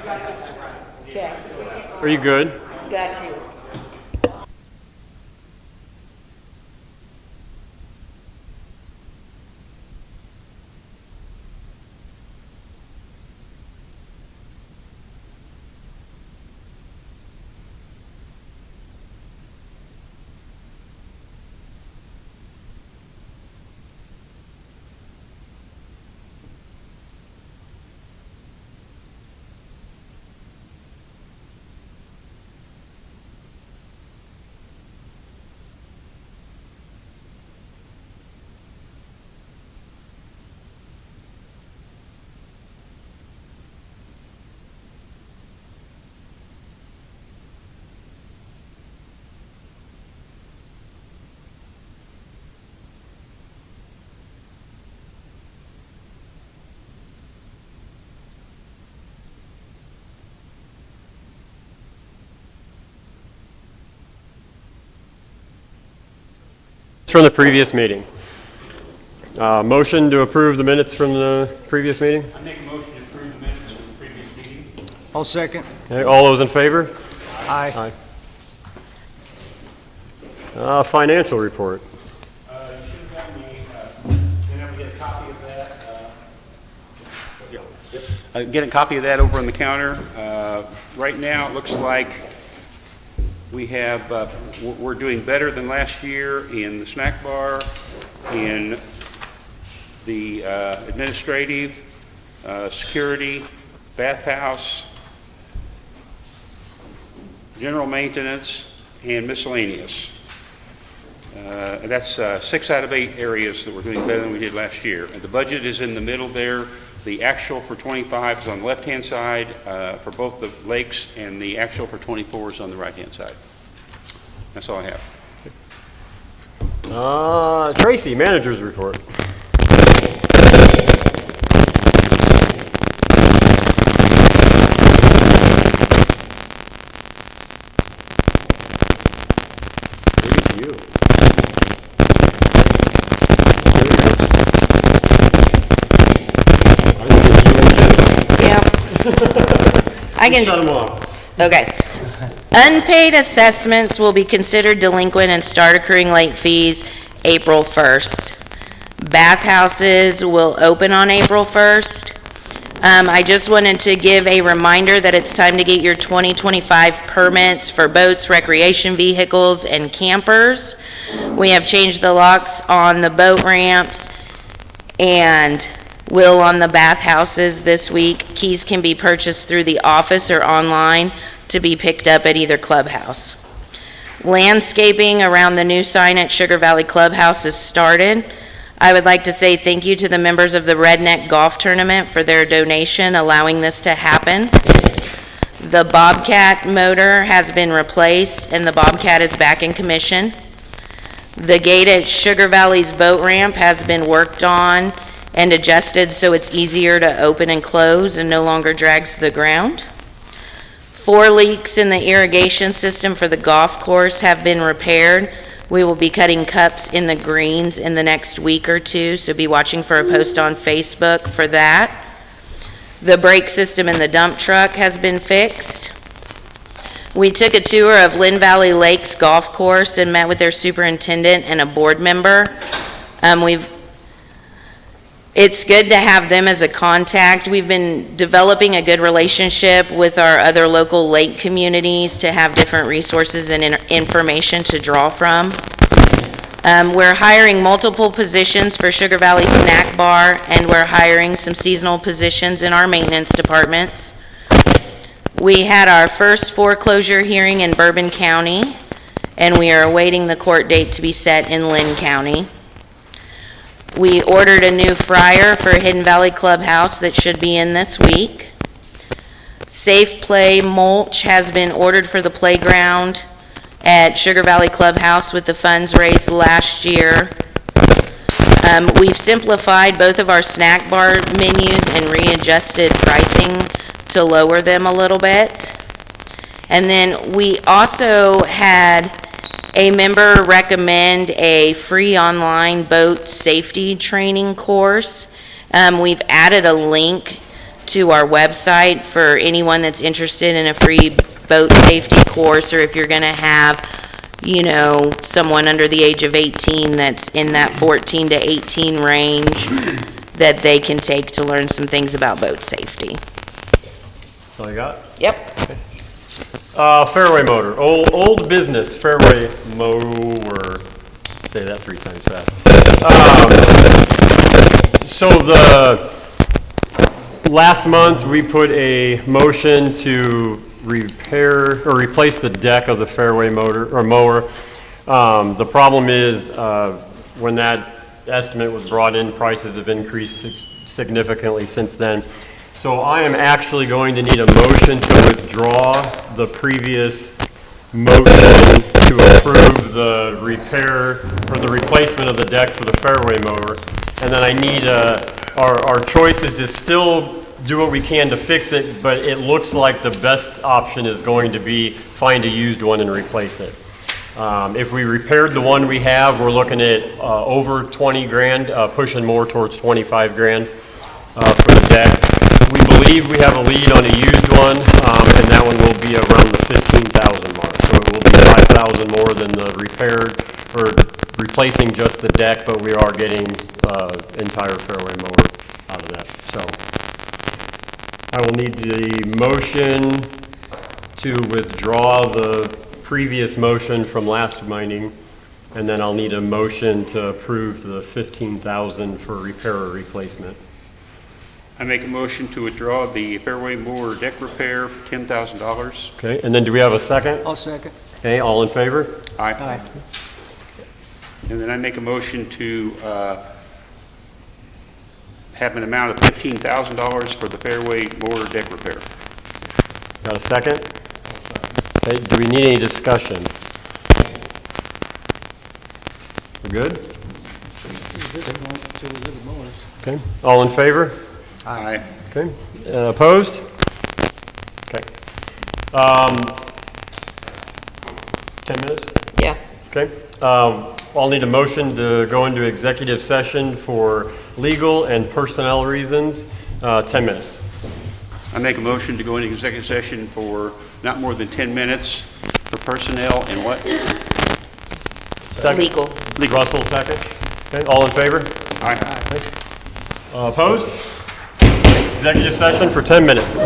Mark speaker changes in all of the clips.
Speaker 1: Okay,
Speaker 2: Are you good?
Speaker 1: got you.
Speaker 2: From the previous meeting. Motion to approve the minutes from the previous meeting?
Speaker 3: I make a motion to approve the minutes from the previous meeting.
Speaker 4: I'll second.
Speaker 2: Okay, all those in favor?
Speaker 4: Aye.
Speaker 2: Financial report.
Speaker 3: You should have gotten me, whenever we get a copy of that. Get a copy of that over on the counter. Right now, it looks like we have, we're doing better than last year in the snack bar, in the administrative, security, bathhouse, general maintenance, and miscellaneous. That's 6 out of 8 areas that we're doing better than we did last year. And the budget is in the middle there. The actual for 25 is on the left-hand side for both the lakes, and the actual for 24 is on the right-hand side. That's all I have.
Speaker 2: Tracy, manager's report. Look at you.
Speaker 1: I can.
Speaker 2: Shut them off.
Speaker 1: Okay. Unpaid assessments will be considered delinquent and start accruing late fees April 1st. Bathhouses will open on April 1st. I just wanted to give a reminder that it's time to get your 2025 permits for boats, recreation vehicles, and campers. We have changed the locks on the boat ramps and will on the bathhouses this week. Keys can be purchased through the office or online to be picked up at either clubhouse. Landscaping around the new sign at Sugar Valley Clubhouse has started. I would like to say thank you to the members of the Redneck Golf Tournament for their donation, allowing this to happen. The Bobcat motor has been replaced and the Bobcat is back in commission. The gate at Sugar Valley's boat ramp has been worked on and adjusted so it's easier to open and close and no longer drags the ground. 4 leaks in the irrigation system for the golf course have been repaired. We will be cutting cups in the greens in the next week or two, so be watching for a post on Facebook for that. The brake system in the dump truck has been fixed. We took a tour of Lynn Valley Lakes Golf Course and met with their superintendent and a board member. It's good to have them as a contact. We've been developing a good relationship with our other local lake communities to have different resources and information to draw from. We're hiring multiple positions for Sugar Valley Snack Bar, and we're hiring some seasonal positions in our maintenance departments. We had our first foreclosure hearing in Bourbon County, and we are awaiting the court date to be set in Lynn County. We ordered a new fryer for Hidden Valley Clubhouse that should be in this week. Safe Play mulch has been ordered for the playground at Sugar Valley Clubhouse with the funds raised last year. We've simplified both of our snack bar menus and readjusted pricing to lower them a little bit. And then we also had a member recommend a free online boat safety training course. We've added a link to our website for anyone that's interested in a free boat safety course, or if you're gonna have, you know, someone under the age of 18 that's in that 14 to 18 range that they can take to learn some things about boat safety.
Speaker 2: That's all you got?
Speaker 1: Yep.
Speaker 2: Fairway Motor, old business, Fairway Mower. Say that 3 times fast. So last month, we put a motion to repair or replace the deck of the Fairway mower. The problem is, when that estimate was brought in, prices have increased significantly since then. So I am actually going to need a motion to withdraw the previous motion to approve the repair or the replacement of the deck for the Fairway mower. And then I need, our choice is to still do what we can to fix it, but it looks like the best option is going to be find a used one and replace it. If we repaired the one we have, we're looking at over 20 grand, pushing more towards 25 grand for the deck. We believe we have a lead on a used one, and that one will be around the 15,000 mark. So it will be 5,000 more than the repaired or replacing just the deck, but we are getting entire Fairway mower out of that. So I will need the motion to withdraw the previous motion from last meeting, and then I'll need a motion to approve the 15,000 for repair or replacement.
Speaker 3: I make a motion to withdraw the Fairway Mower deck repair for $10,000.
Speaker 2: Okay, and then do we have a second?
Speaker 4: I'll second.
Speaker 2: Okay, all in favor?
Speaker 3: Aye.
Speaker 4: Aye.
Speaker 3: And then I make a motion to have an amount of $15,000 for the Fairway Mower deck repair.
Speaker 2: Got a second? Okay, do we need any discussion? We're good? Okay, all in favor?
Speaker 3: Aye.
Speaker 2: Okay, opposed? Okay. 10 minutes?
Speaker 1: Yeah.
Speaker 2: Okay. I'll need a motion to go into executive session for legal and personnel reasons. 10 minutes.
Speaker 3: I make a motion to go into executive session for not more than 10 minutes for personnel and what?
Speaker 2: Second.
Speaker 1: Legal.
Speaker 2: Russell, second. Okay, all in favor?
Speaker 3: Aye.
Speaker 2: Opposed? Executive session for 10 minutes.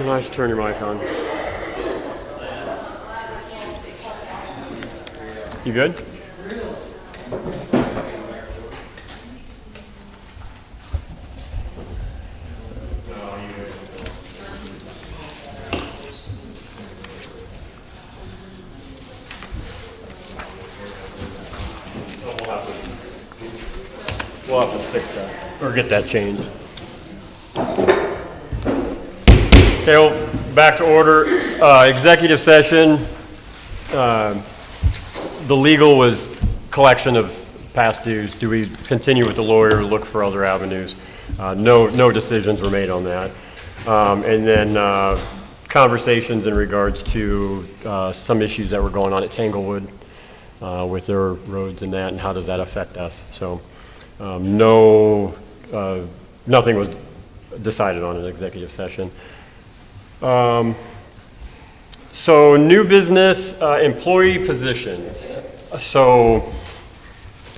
Speaker 2: Nice, turn your mic on. You good? We'll have to fix that, or get that changed. Okay, well, back to order. Executive session. The legal was collection of past dues. Do we continue with the lawyer or look for other avenues? No decisions were made on that. And then conversations in regards to some issues that were going on at Tanglewood with their roads and that, and how does that affect us? So nothing was decided on in executive session. So new business, employee positions. So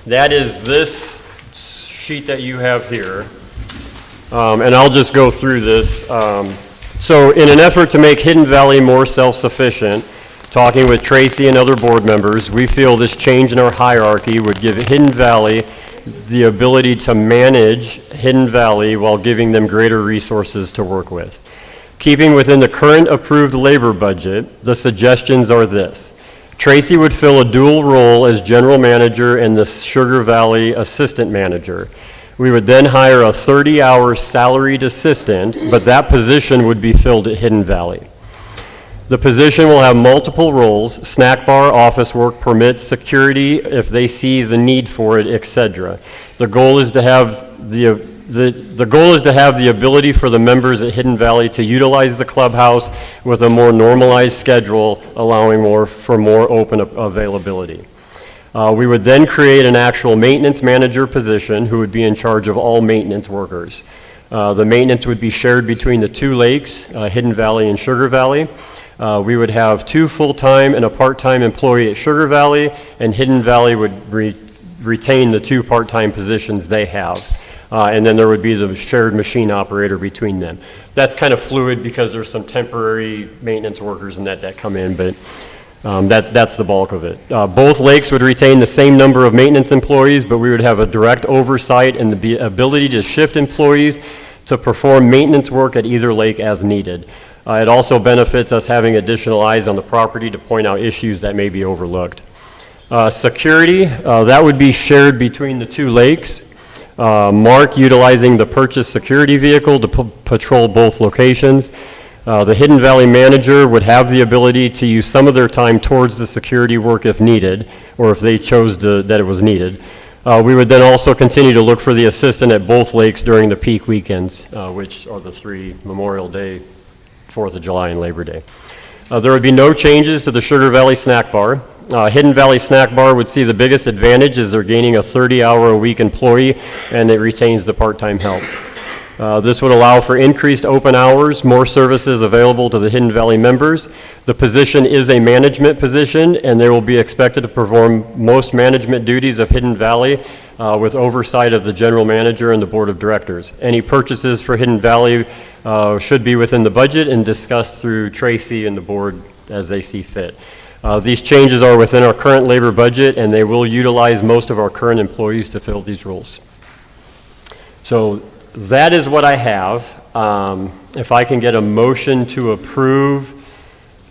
Speaker 2: that is this sheet that you have here. And I'll just go through this. So in an effort to make Hidden Valley more self-sufficient, talking with Tracy and other board members, we feel this change in our hierarchy would give Hidden Valley the ability to manage Hidden Valley while giving them greater resources to work with. Keeping within the current approved labor budget, the suggestions are this. Tracy would fill a dual role as general manager and the Sugar Valley assistant manager. We would then hire a 30-hour salaried assistant, but that position would be filled at Hidden Valley. The position will have multiple roles: snack bar, office work, permits, security if they see the need for it, etc. The goal is to have the ability for the members at Hidden Valley to utilize the clubhouse with a more normalized schedule, allowing for more open availability. We would then create an actual maintenance manager position who would be in charge of all maintenance workers. The maintenance would be shared between the two lakes, Hidden Valley and Sugar Valley. We would have 2 full-time and a part-time employee at Sugar Valley, and Hidden Valley would retain the 2 part-time positions they have. And then there would be the shared machine operator between them. That's kind of fluid because there's some temporary maintenance workers and that come in, but that's the bulk of it. Both lakes would retain the same number of maintenance employees, but we would have a direct oversight and the ability to shift employees to perform maintenance work at either lake as needed. It also benefits us having additional eyes on the property to point out issues that may be overlooked. Security, that would be shared between the 2 lakes. Mark utilizing the purchased security vehicle to patrol both locations. The Hidden Valley manager would have the ability to use some of their time towards the security work if needed, or if they chose that it was needed. We would then also continue to look for the assistant at both lakes during the peak weekends, which are the 3 Memorial Day, 4th of July, and Labor Day. There would be no changes to the Sugar Valley Snack Bar. Hidden Valley Snack Bar would see the biggest advantage as they're gaining a 30-hour-a-week employee, and it retains the part-time help. This would allow for increased open hours, more services available to the Hidden Valley members. The position is a management position, and they will be expected to perform most management duties of Hidden Valley with oversight of the general manager and the board of directors. Any purchases for Hidden Valley should be within the budget and discussed through Tracy and the board as they see fit. These changes are within our current labor budget, and they will utilize most of our current employees to fill these roles. So that is what I have. If I can get a motion to approve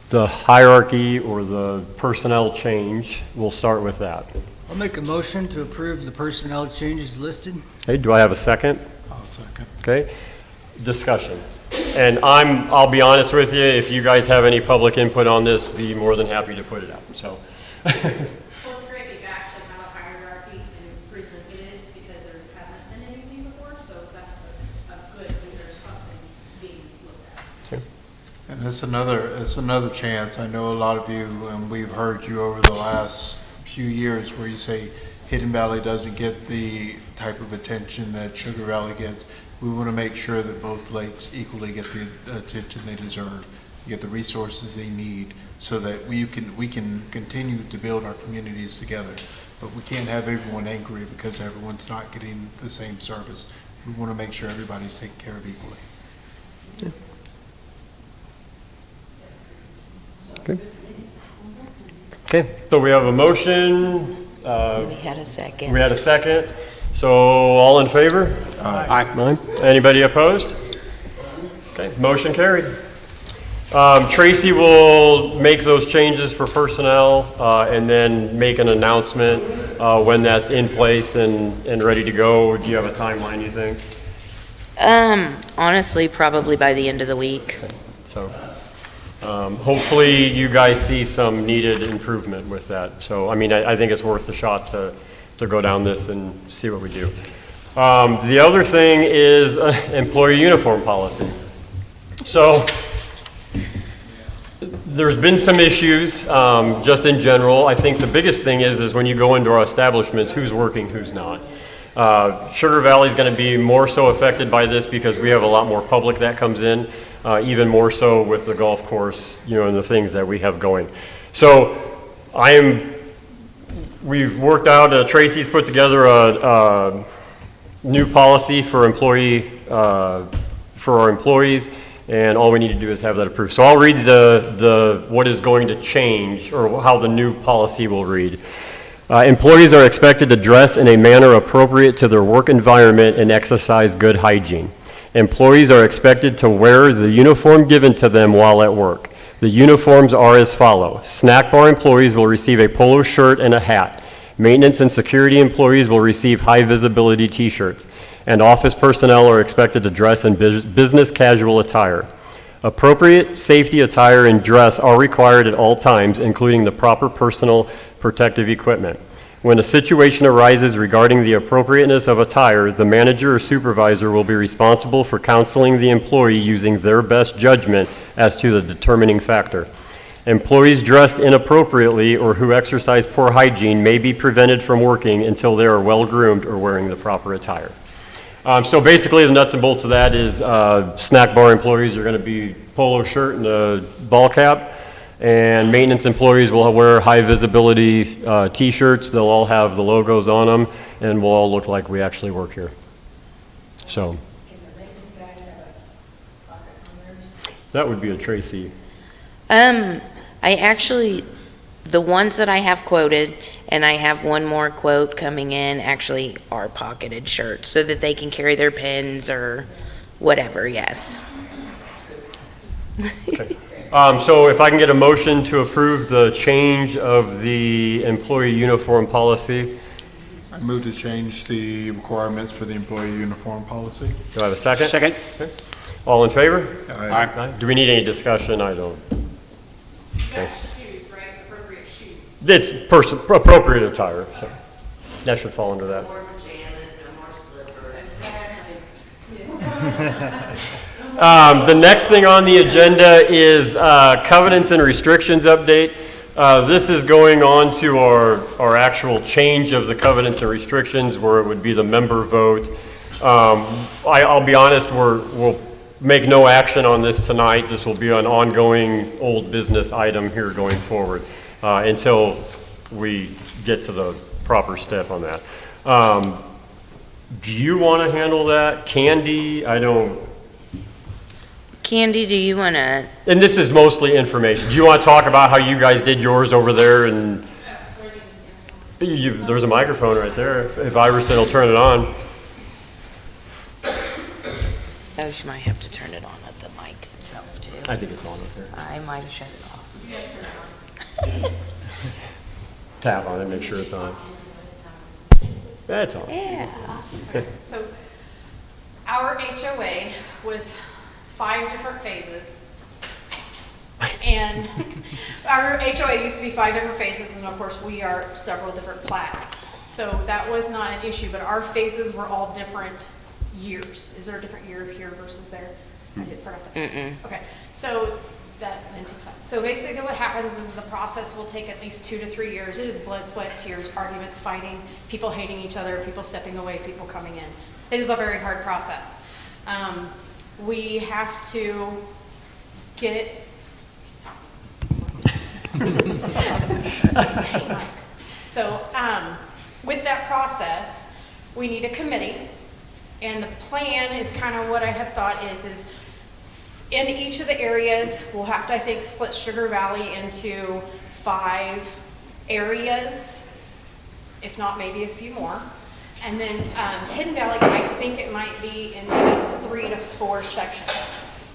Speaker 2: the hierarchy or the personnel change, we'll start with that.
Speaker 4: I'll make a motion to approve the personnel changes listed.
Speaker 2: Okay, do I have a second?
Speaker 5: I'll second.
Speaker 2: Okay. discussion. And I'll be honest with you, if you guys have any public input on this, be more than happy to put it out, so.
Speaker 4: Well, it's great that you actually have a hierarchy and presented it because there hasn't been anything before, so that's a good, that there's something being looked at.
Speaker 5: And it's another chance. I know a lot of you, and we've heard you over the last few years where you say Hidden Valley doesn't get the type of attention that Sugar Valley gets. We want to make sure that both lakes equally get the attention they deserve, get the resources they need, so that we can continue to build our communities together. But we can't have everyone angry because everyone's not getting the same service. We want to make sure everybody's taken care of equally.
Speaker 2: Okay, so we have a motion.
Speaker 1: We had a second.
Speaker 2: We had a second. So all in favor?
Speaker 3: Aye.
Speaker 2: Anybody opposed? Okay, motion carried. Tracy will make those changes for personnel and then make an announcement when that's in place and ready to go. Do you have a timeline, you think?
Speaker 1: Honestly, probably by the end of the week.
Speaker 2: So hopefully you guys see some needed improvement with that. So, I mean, I think it's worth a shot to go down this and see what we do. The other thing is employee uniform policy. So there's been some issues just in general. I think the biggest thing is when you go into our establishments, who's working, who's not. Sugar Valley is going to be more so affected by this because we have a lot more public that comes in, even more so with the golf course, you know, and the things that we have going. So we've worked out, Tracy's put together a new policy for our employees, and all we need to do is have that approved. So I'll read what is going to change, or how the new policy will read. Employees are expected to dress in a manner appropriate to their work environment and exercise good hygiene. Employees are expected to wear the uniform given to them while at work. The uniforms are as follows. Snack bar employees will receive a polo shirt and a hat. Maintenance and security employees will receive high visibility t-shirts. And office personnel are expected to dress in business casual attire. Appropriate safety attire and dress are required at all times, including the proper personal protective equipment. When a situation arises regarding the appropriateness of attire, the manager or supervisor will be responsible for counseling the employee using their best judgment as to the determining factor. Employees dressed inappropriately or who exercise poor hygiene may be prevented from working until they are well groomed or wearing the proper attire. So basically the nuts and bolts of that is snack bar employees are going to be polo shirt and a ball cap, and maintenance employees will wear high visibility t-shirts. They'll all have the logos on them, and we'll all look like we actually work here. So
Speaker 4: Can the maintenance guys have a pocket on theirs?
Speaker 2: that would be a Tracy.
Speaker 1: The ones that I have quoted, and I have one more quote coming in, actually are pocketed shirts so that they can carry their pens or whatever, yes.
Speaker 2: Okay. So if I can get a motion to approve the change of the employee uniform policy.
Speaker 5: I move to change the requirements for the employee uniform policy.
Speaker 2: Do I have a second?
Speaker 3: Second.
Speaker 2: Okay. All in favor?
Speaker 5: Aye.
Speaker 2: Aye. Do we need any discussion? I don't. Okay.
Speaker 4: Shoes, right? Appropriate shoes.
Speaker 2: It's appropriate attire, so that should fall under that.
Speaker 1: More pajamas, no more slippers.
Speaker 2: The next thing on the agenda is covenants and restrictions update. This is going on to our actual change of the covenants and restrictions, where it would be the member vote. I'll be honest, we'll make no action on this tonight. This will be an ongoing old business item here going forward until we get to the proper step on that. Do you want to handle that? Candy? I don't.
Speaker 1: Candy, do you want to?
Speaker 2: And this is mostly information. Do you want to talk about how you guys did yours over there? And there's a microphone right there. If Iverson will turn it on.
Speaker 1: Oh, she might have to turn it on at the mic itself, too.
Speaker 2: I think it's on up there.
Speaker 1: I might have shut it off.
Speaker 2: Tap on it, make sure it's on. That's on.
Speaker 1: Yeah.
Speaker 4: So Our HOA was 5 different phases. And our HOA used to be 5 different phases, and of course, we are several different plats. So that was not an issue, but our phases were all different years. Is there a different year here versus there? I forgot the phase. Okay, so that then takes time. So basically what happens is the process will take at least 2 to 3 years. It is blood, sweat, tears, arguments, fighting, people hating each other, people stepping away, people coming in. It is a very hard process. We have to get it. So with that process, we need a committee, and the plan is kind of what I have thought is in each of the areas, we'll have to, I think, split Sugar Valley into 5 areas, if not maybe a few more. And then Hidden Valley, I think it might be in maybe 3 to 4 sections.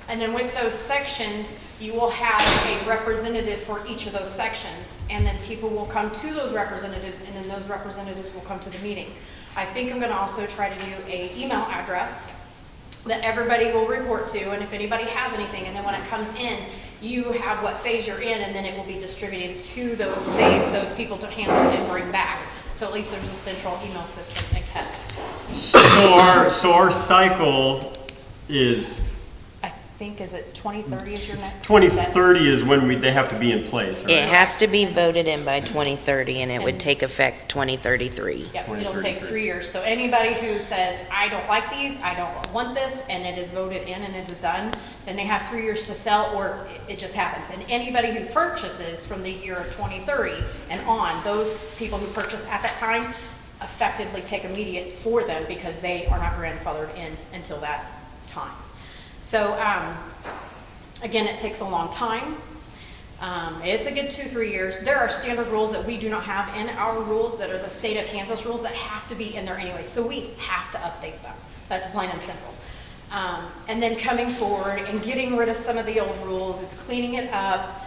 Speaker 4: And then with those sections, you will have a representative for each of those sections. And then people will come to those representatives, and then those representatives will come to the meeting. I think I'm gonna also try to do an email address that everybody will report to, and if anybody has anything, and then when it comes in, you have what phase you're in, and then it will be distributed to those phase, those people to handle and bring back. So at least there's a central email system that kept.
Speaker 2: So our cycle is,
Speaker 4: I think, is it 2030 is your next set?
Speaker 2: 2030 is when they have to be in place, right?
Speaker 1: It has to be voted in by 2030, and it would take effect 2033.
Speaker 4: Yep, it'll take
Speaker 2: 2033.
Speaker 4: 3 years. So anybody who says, I don't like these, I don't want this, and it is voted in and it's done, then they have 3 years to sell, or it just happens. And anybody who purchases from the year of 2030 and on, those people who purchase at that time effectively take immediate for them because they are not grandfathered in until that time. So, again, it takes a long time. It's a good 2-3 years. There are standard rules that we do not have in our rules that are the state of Kansas rules that have to be in there anyway. So we have to update them. That's plain and simple. And then coming forward and getting rid of some of the old rules, it's cleaning it up.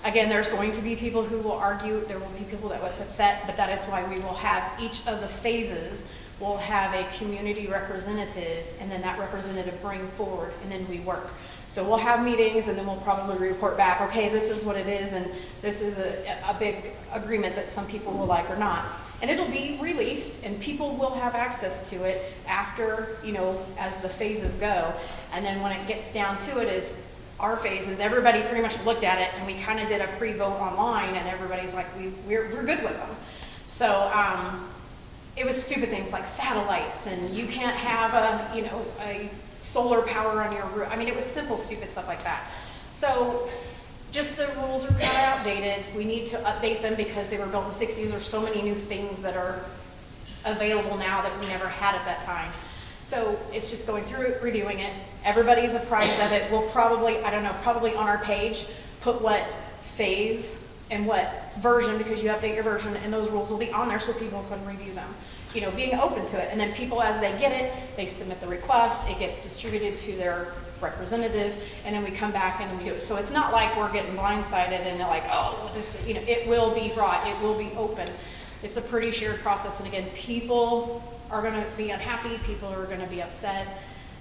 Speaker 4: Again, there's going to be people who will argue. There will be people that was upset, but that is why we will have each of the phases will have a community representative, and then that representative bring forward, and then we work. So we'll have meetings, and then we'll probably report back, okay, this is what it is, and this is a big agreement that some people will like or not. And it'll be released, and people will have access to it after, you know, as the phases go. And then when it gets down to it is our phases, everybody pretty much looked at it, and we kind of did a pre-vote online, and everybody's like, we're good with them. So, it was stupid things like satellites, and you can't have a solar power on your roof. I mean, it was simple, stupid stuff like that. So just the rules are kind of outdated. We need to update them because they were built in the 60s. There's so many new things that are available now that we never had at that time. So it's just going through it, reviewing it. Everybody's apprised of it. We'll probably, I don't know, probably on our page, put what phase and what version, because you update your version, and those rules will be on there so people can review them. You know, being open to it. And then people, as they get it, they submit the request, it gets distributed to their representative, and then we come back and we do it. So it's not like we're getting blindsided and they're like, oh, this, you know, it will be brought, it will be open. It's a pretty shared process, and again, people are gonna be unhappy, people are gonna be upset,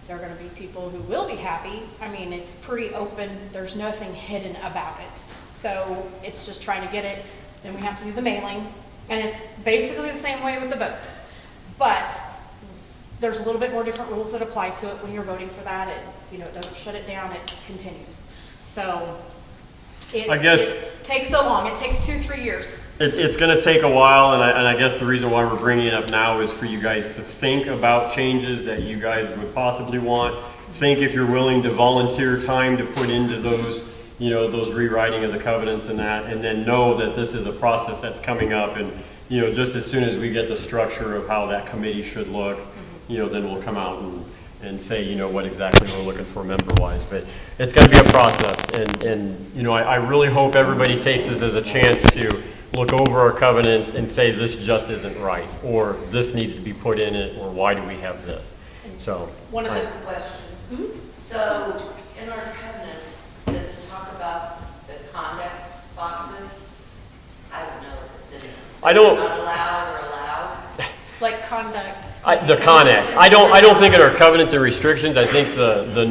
Speaker 4: there are gonna be people who will be happy. I mean, it's pretty open, there's nothing hidden about it. So it's just trying to get it, then we have to do the mailing, and it's basically the same way with the votes. But there's a little bit more different rules that apply to it when you're voting for that. It doesn't shut it down, it continues. So
Speaker 2: I guess
Speaker 4: it takes so long, it takes 2-3 years.
Speaker 2: It's going to take a while, and I guess the reason why we're bringing it up now is for you guys to think about changes that you guys would possibly want. Think if you're willing to volunteer time to put into those, those rewriting of the covenants and that, and then know that this is a process that's coming up, and just as soon as we get the structure of how that committee should look, then we'll come out and say, what exactly we're looking for member-wise. But it's going to be a process, and I really hope everybody takes this as a chance to look over our covenants and say this just isn't right, or this needs to be put in it, or why do we have this? So
Speaker 4: One of the
Speaker 6: Question. So in our covenants, does it talk about the conduct boxes? I don't know if it's in it.
Speaker 2: I don't.
Speaker 6: Not allowed or allowed?
Speaker 4: like conduct.
Speaker 2: The Connex. I don't think in our covenants and restrictions, I think the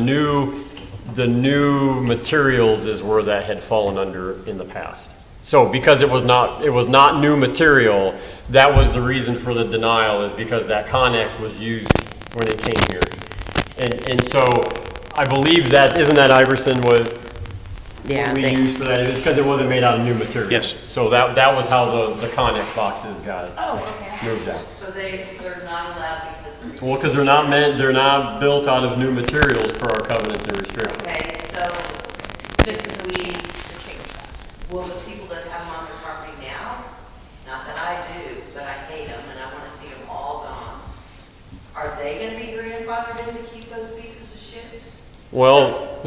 Speaker 2: new materials is where that had fallen under in the past. So because it was not new material, that was the reason for the denial, is because that Connex was used when it came here. And so I believe that, isn't that Iverson what we used for that? It's because it wasn't made out of new material.
Speaker 3: Yes.
Speaker 2: So that was how the Connex boxes got
Speaker 4: Oh, okay.
Speaker 2: moved out.
Speaker 6: So they're not allowed because.
Speaker 2: Well, because they're not built out of new materials per our covenants and restrictions.
Speaker 6: Okay, so
Speaker 4: This is a chance to change that.
Speaker 6: will the people that have them on their property now, not that I do, but I hate them and I want to see them all gone, are they going to be grandfathered in to keep those pieces of shits?
Speaker 2: Well,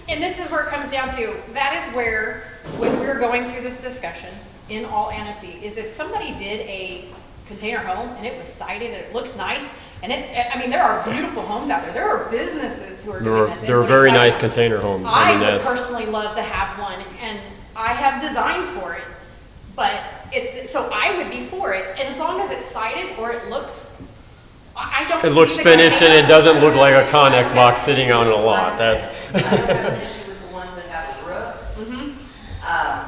Speaker 4: And this is where it comes down to, that is where, when we're going through this discussion, in all honesty, is if somebody did a container home and it was sided and it looks nice, and I mean, there are beautiful homes out there. There are businesses who are doing this.
Speaker 2: they're
Speaker 4: and
Speaker 2: very
Speaker 4: putting
Speaker 2: nice
Speaker 4: siding on.
Speaker 2: container homes.
Speaker 4: I
Speaker 2: mean,
Speaker 4: would
Speaker 2: that's,
Speaker 4: personally love to have one, and I have designs for it, but so I would be for it, and as long as it's sided or it looks, I don't.
Speaker 2: it looks
Speaker 4: see the
Speaker 2: finished and it
Speaker 4: downside.
Speaker 2: doesn't look like a Connex box sitting on a lot. That's.
Speaker 6: I don't have an issue with the ones that have a roof,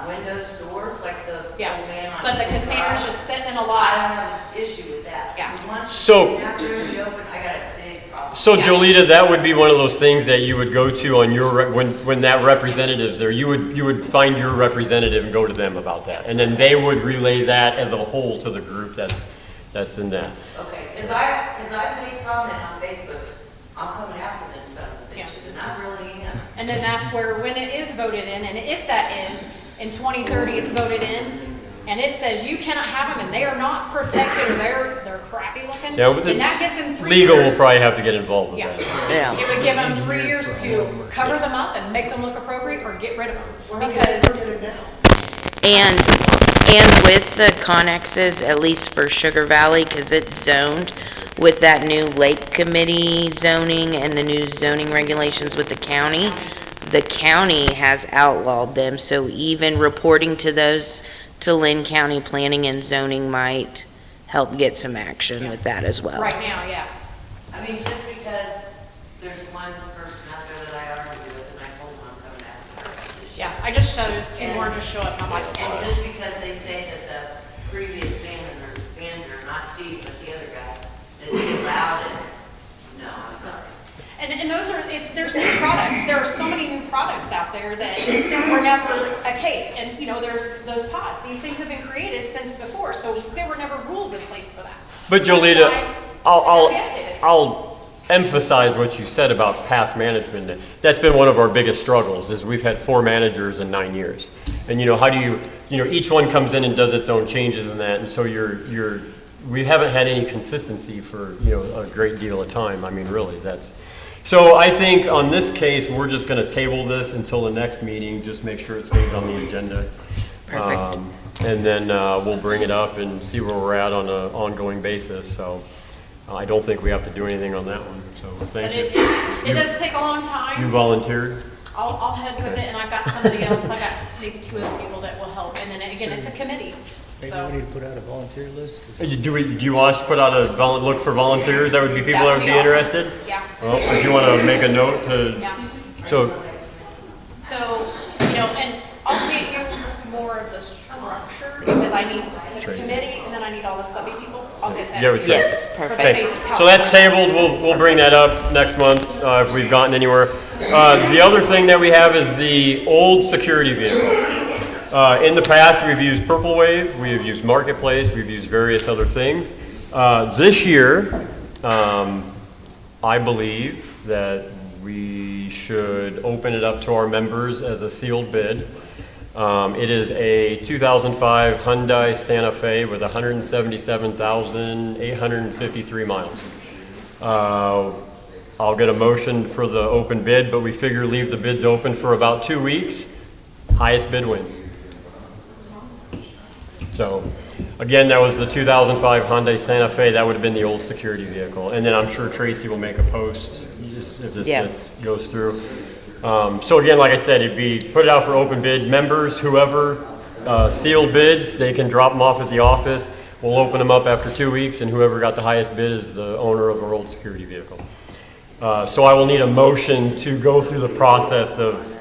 Speaker 6: windows, doors, like the old
Speaker 4: Yeah,
Speaker 6: man on.
Speaker 4: but the
Speaker 6: garage.
Speaker 4: container's just sitting in a
Speaker 6: I
Speaker 4: lot.
Speaker 6: don't have an issue with that.
Speaker 4: Yeah.
Speaker 6: The ones
Speaker 2: So-
Speaker 6: out there in the open, I got a big problem.
Speaker 2: So
Speaker 4: Yeah.
Speaker 2: Jolita, that would be one of those things that you would go to on your, when that representative's there, you would find your representative and go to them about that. And then they would relay that as a whole to the group that's in that.
Speaker 6: Okay, as I made comment on Facebook, I'm coming after them son of the
Speaker 4: Yeah.
Speaker 6: bitches, and I really am.
Speaker 4: And then that's where, when it is voted in, and if that is, in 2030 it's voted in, and it says you cannot have them and they are not protected or they're crappy looking,
Speaker 2: Yeah, but
Speaker 4: then that gives them 3
Speaker 2: Legal will
Speaker 4: years.
Speaker 2: probably have to get involved with
Speaker 4: Yeah.
Speaker 2: that.
Speaker 1: Yeah.
Speaker 4: It would give them 3 years to cover them up and make them look appropriate or get rid of them. Because,
Speaker 1: And with the connexes, at least for Sugar Valley, because it's zoned with that new Lake Committee zoning and the new zoning regulations with the county has outlawed them, so even reporting to those, to Lynn County Planning and Zoning might help get some action with that as well.
Speaker 4: right now, yeah.
Speaker 6: I mean, just because there's one person out there that I argue with, and I told them I'm coming after her this year.
Speaker 4: Yeah, I just showed 2 more just show up, and I'm like,
Speaker 6: And just because they say that the previous manager, not Steve, but the other guy, that he allowed it, no, I'm sorry.
Speaker 4: and those are, there's new products. There are so many new products out there that were never a case. And, you know, there's those pods. These things have been created since before, so there were never rules in place for that.
Speaker 2: But
Speaker 4: So
Speaker 2: Jolita,
Speaker 4: that's why they're updated.
Speaker 2: I'll emphasize what you said about past management. That's been one of our biggest struggles, is we've had 4 managers in 9 years. And, you know, how do you know, each one comes in and does its own changes in that, and so we haven't had any consistency for, you know, a great deal of time. I mean, really, so I think on this case, we're just gonna table this until the next meeting, just make sure it stays on the agenda.
Speaker 1: Perfect.
Speaker 2: And then, we'll bring it up and see where we're at on an ongoing basis, so I don't think we have to do anything on that one, so
Speaker 4: But
Speaker 2: thank you.
Speaker 4: it does take a long
Speaker 2: You
Speaker 4: time.
Speaker 2: volunteered?
Speaker 4: I'll head with it, and I've got somebody else. I got maybe 2 other people that will help. And then again, it's a committee,
Speaker 7: Maybe
Speaker 4: so.
Speaker 7: we need to put out a volunteer list.
Speaker 2: Do you want us to put out a look for volunteers? That would be people that would be
Speaker 4: awesome.
Speaker 2: interested?
Speaker 4: Yeah.
Speaker 2: Well, if you wanna make a note to,
Speaker 4: Yeah.
Speaker 2: so,
Speaker 4: So, you know, and I'll get you more of the structure, because I need the
Speaker 2: Tracy.
Speaker 4: committee, and then I need all the subby people. I'll get that
Speaker 2: Yeah,
Speaker 4: to
Speaker 2: with
Speaker 4: you.
Speaker 2: Tracy.
Speaker 1: Yes,
Speaker 4: For the
Speaker 1: perfect.
Speaker 4: phases, how-
Speaker 2: so that's tabled, we'll bring that up next month, if we've gotten anywhere. The other thing that we have is the old security vehicle. In the past, we've used Purple Wave, we have used Marketplace, we've used various other things. This year, I believe that we should open it up to our members as a sealed bid. It is a 2005 Hyundai Santa Fe with 177,853 miles. I'll get a motion for the open bid, but we figure leave the bids open for about 2 weeks. Highest bid wins. So, again, that was the 2005 Hyundai Santa Fe. That would have been the old security vehicle. And then I'm sure Tracy will make a post if this
Speaker 1: Yeah.
Speaker 2: goes through. So again, like I said, it'd be, put it out for open bid. Members, whoever, sealed bids, they can drop them off at the office. We'll open them up after 2 weeks, and whoever got the highest bid is the owner of our old security vehicle. So I will need a motion to go through the process of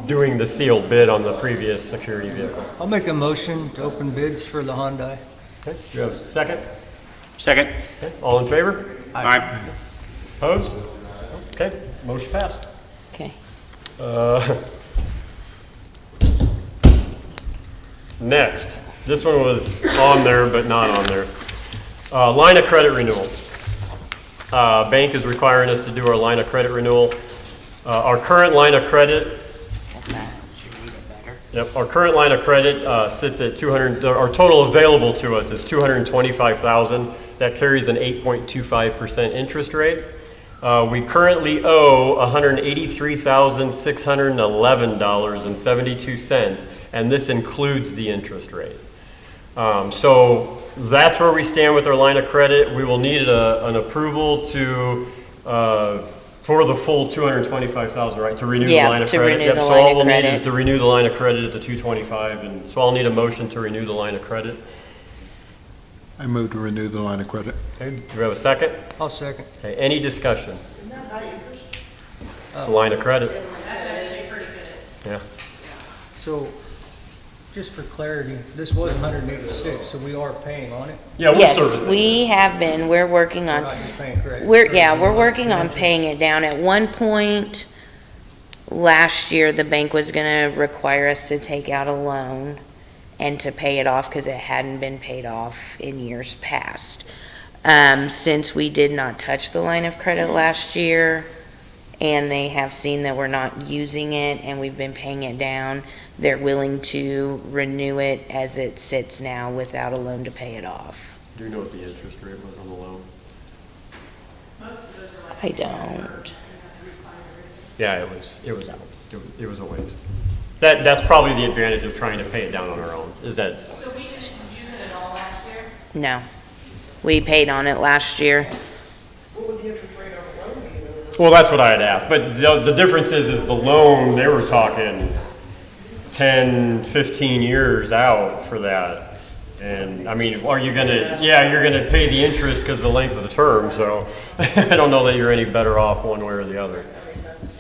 Speaker 2: doing the sealed bid on the previous security vehicle.
Speaker 7: I'll make a motion to open bids for the Hyundai.
Speaker 2: Okay, do you have a second?
Speaker 3: Second.
Speaker 2: Okay, all in favor?
Speaker 3: Aye.
Speaker 2: Opposed? Okay, motion passed.
Speaker 1: Okay.
Speaker 2: Next, this one was on there but not on there. Line of credit renewal. Bank is requiring us to do our line of credit renewal. Our current line of credit, our current line of credit sits at 200, our total available to us is 225,000. That carries an 8.25% interest rate. We currently owe $183,611.72, and this includes the interest rate. So that's where we stand with our line of credit. We will need an approval to, for the full 225,000, right, to renew the line of credit.
Speaker 1: Renew the
Speaker 2: So
Speaker 1: line
Speaker 2: all
Speaker 1: of
Speaker 2: we'll need
Speaker 1: credit.
Speaker 2: is to renew the line of credit at the 225, and so I'll need a motion to renew the line of credit.
Speaker 5: I move to renew the line of credit.
Speaker 2: Okay, do we have a second?
Speaker 7: I'll second.
Speaker 2: Okay, any discussion? It's a line of credit. Yeah.
Speaker 7: So, just for clarity, this was 186, so we are paying on it?
Speaker 2: Yeah, we're
Speaker 1: Yes,
Speaker 2: servicing.
Speaker 1: we have been, we're working
Speaker 7: We're
Speaker 1: on,
Speaker 7: not just paying credit?
Speaker 1: we're working on paying it down. At one point, last year, the bank was gonna require us to take out a loan and to pay it off because it hadn't been paid off in years past. Since we did not touch the line of credit last year, and they have seen that we're not using it and we've been paying it down, they're willing to renew it as it sits now without a loan to pay it off.
Speaker 2: Do you know what the interest rate was on the loan?
Speaker 1: I don't.
Speaker 2: Yeah, it was out. It was a waste. That's probably the advantage of trying to pay it down on our own, is that,
Speaker 8: So we didn't use it at all last year?
Speaker 1: No. We paid on it last year.
Speaker 2: well, that's what I had asked. But the difference is the loan, they were talking 10, 15 years out for that. And, I mean, are you gonna, yeah, you're gonna pay the interest because of the length of the term, so I don't know that you're any better off one way or the other,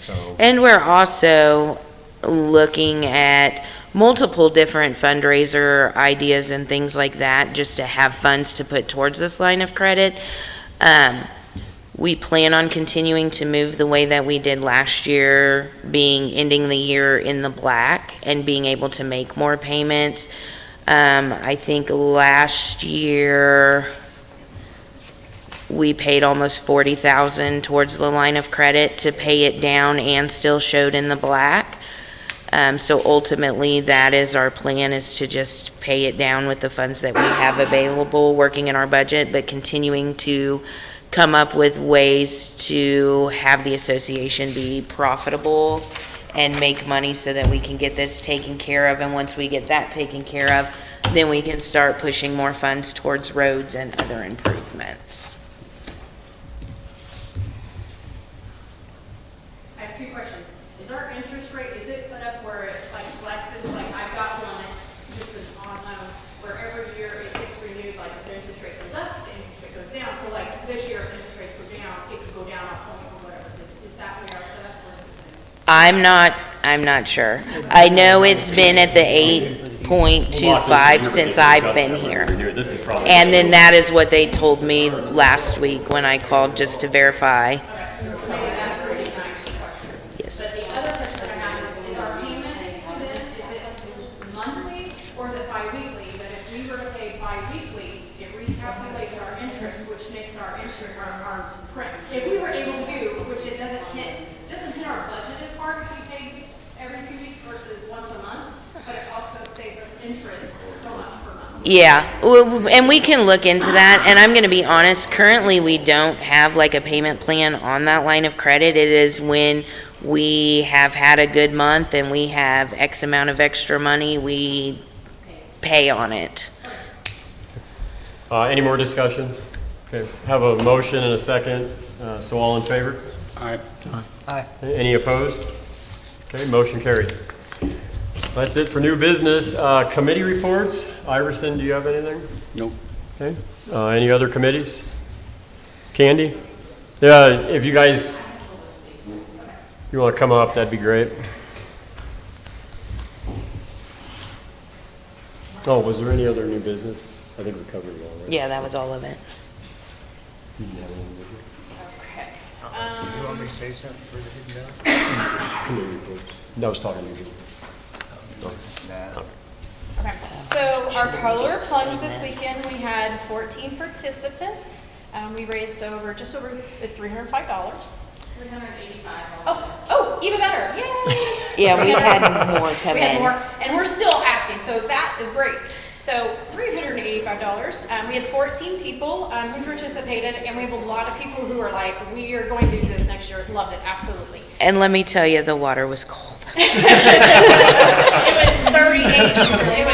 Speaker 2: so.
Speaker 1: And we're also looking at multiple different fundraiser ideas and things like that, just to have funds to put towards this line of credit. We plan on continuing to move the way that we did last year, ending the year in the black and being able to make more payments. I think last year we paid almost 40,000 towards the line of credit to pay it down and still showed in the black. So ultimately, that is our plan, is to just pay it down with the funds that we have available, working in our budget, but continuing to come up with ways to have the association be profitable and make money so that we can get this taken care of. And once we get that taken care of, then we can start pushing more funds towards roads and other improvements.
Speaker 8: I have two questions. Is our interest rate, is it set up where it like flexes? Like I've got one that's just an on loan where every year it gets renewed, like if the interest rate goes up, the interest rate goes down. So like this year, if interest rates go down, it could go down a point or whatever. Is that way our setup or is it fixed?
Speaker 1: I'm not sure. I know it's been at the 8.25 since I've been here.
Speaker 2: This is probably.
Speaker 1: And then that is what they told me last week when I called just to verify. Yes.
Speaker 8: But the other question I have is our payments to them, is it monthly or is it bi-weekly? That if we were to pay bi-weekly, it recalculates our interest, which makes our interest, our print. If we were able to do, which it doesn't hit our budget as hard if we pay every 2 weeks versus once a month, but it also saves us interest so much per month.
Speaker 1: Yeah, and we can look into that, and I'm gonna be honest, currently we don't have like a payment plan on that line of credit. It is when we have had a good month and we have X amount of extra money, we pay on it.
Speaker 2: Any more discussion? Okay, have a motion and a second, so all in favor?
Speaker 3: Aye.
Speaker 7: Aye.
Speaker 2: Any opposed? Okay, motion carried. That's it for new business. Committee reports. Iverson, do you have anything?
Speaker 3: Nope.
Speaker 2: Okay, any other committees? Candy? Yeah, if you guys, you want to come up, that'd be great. Oh, was there any other new business? I think we covered it all, right?
Speaker 1: Yeah, that was all of it.
Speaker 4: Okay.
Speaker 7: You want me to say something for the hidden down?
Speaker 2: Committee reports. No, I was talking to you.
Speaker 4: Okay, so our polar plunge this weekend, we had 14 participants. We raised just over $305.
Speaker 8: $385.
Speaker 4: Oh, even better, yay!
Speaker 1: Yeah, we had more come
Speaker 4: We had
Speaker 1: in.
Speaker 4: more, and we're still asking, so that is great. So $385. We had 14 people who participated, and we have a lot of people who are like, we are going to do this next year. Loved it, absolutely.
Speaker 1: And let me tell you, the water was cold.
Speaker 4: It was 38.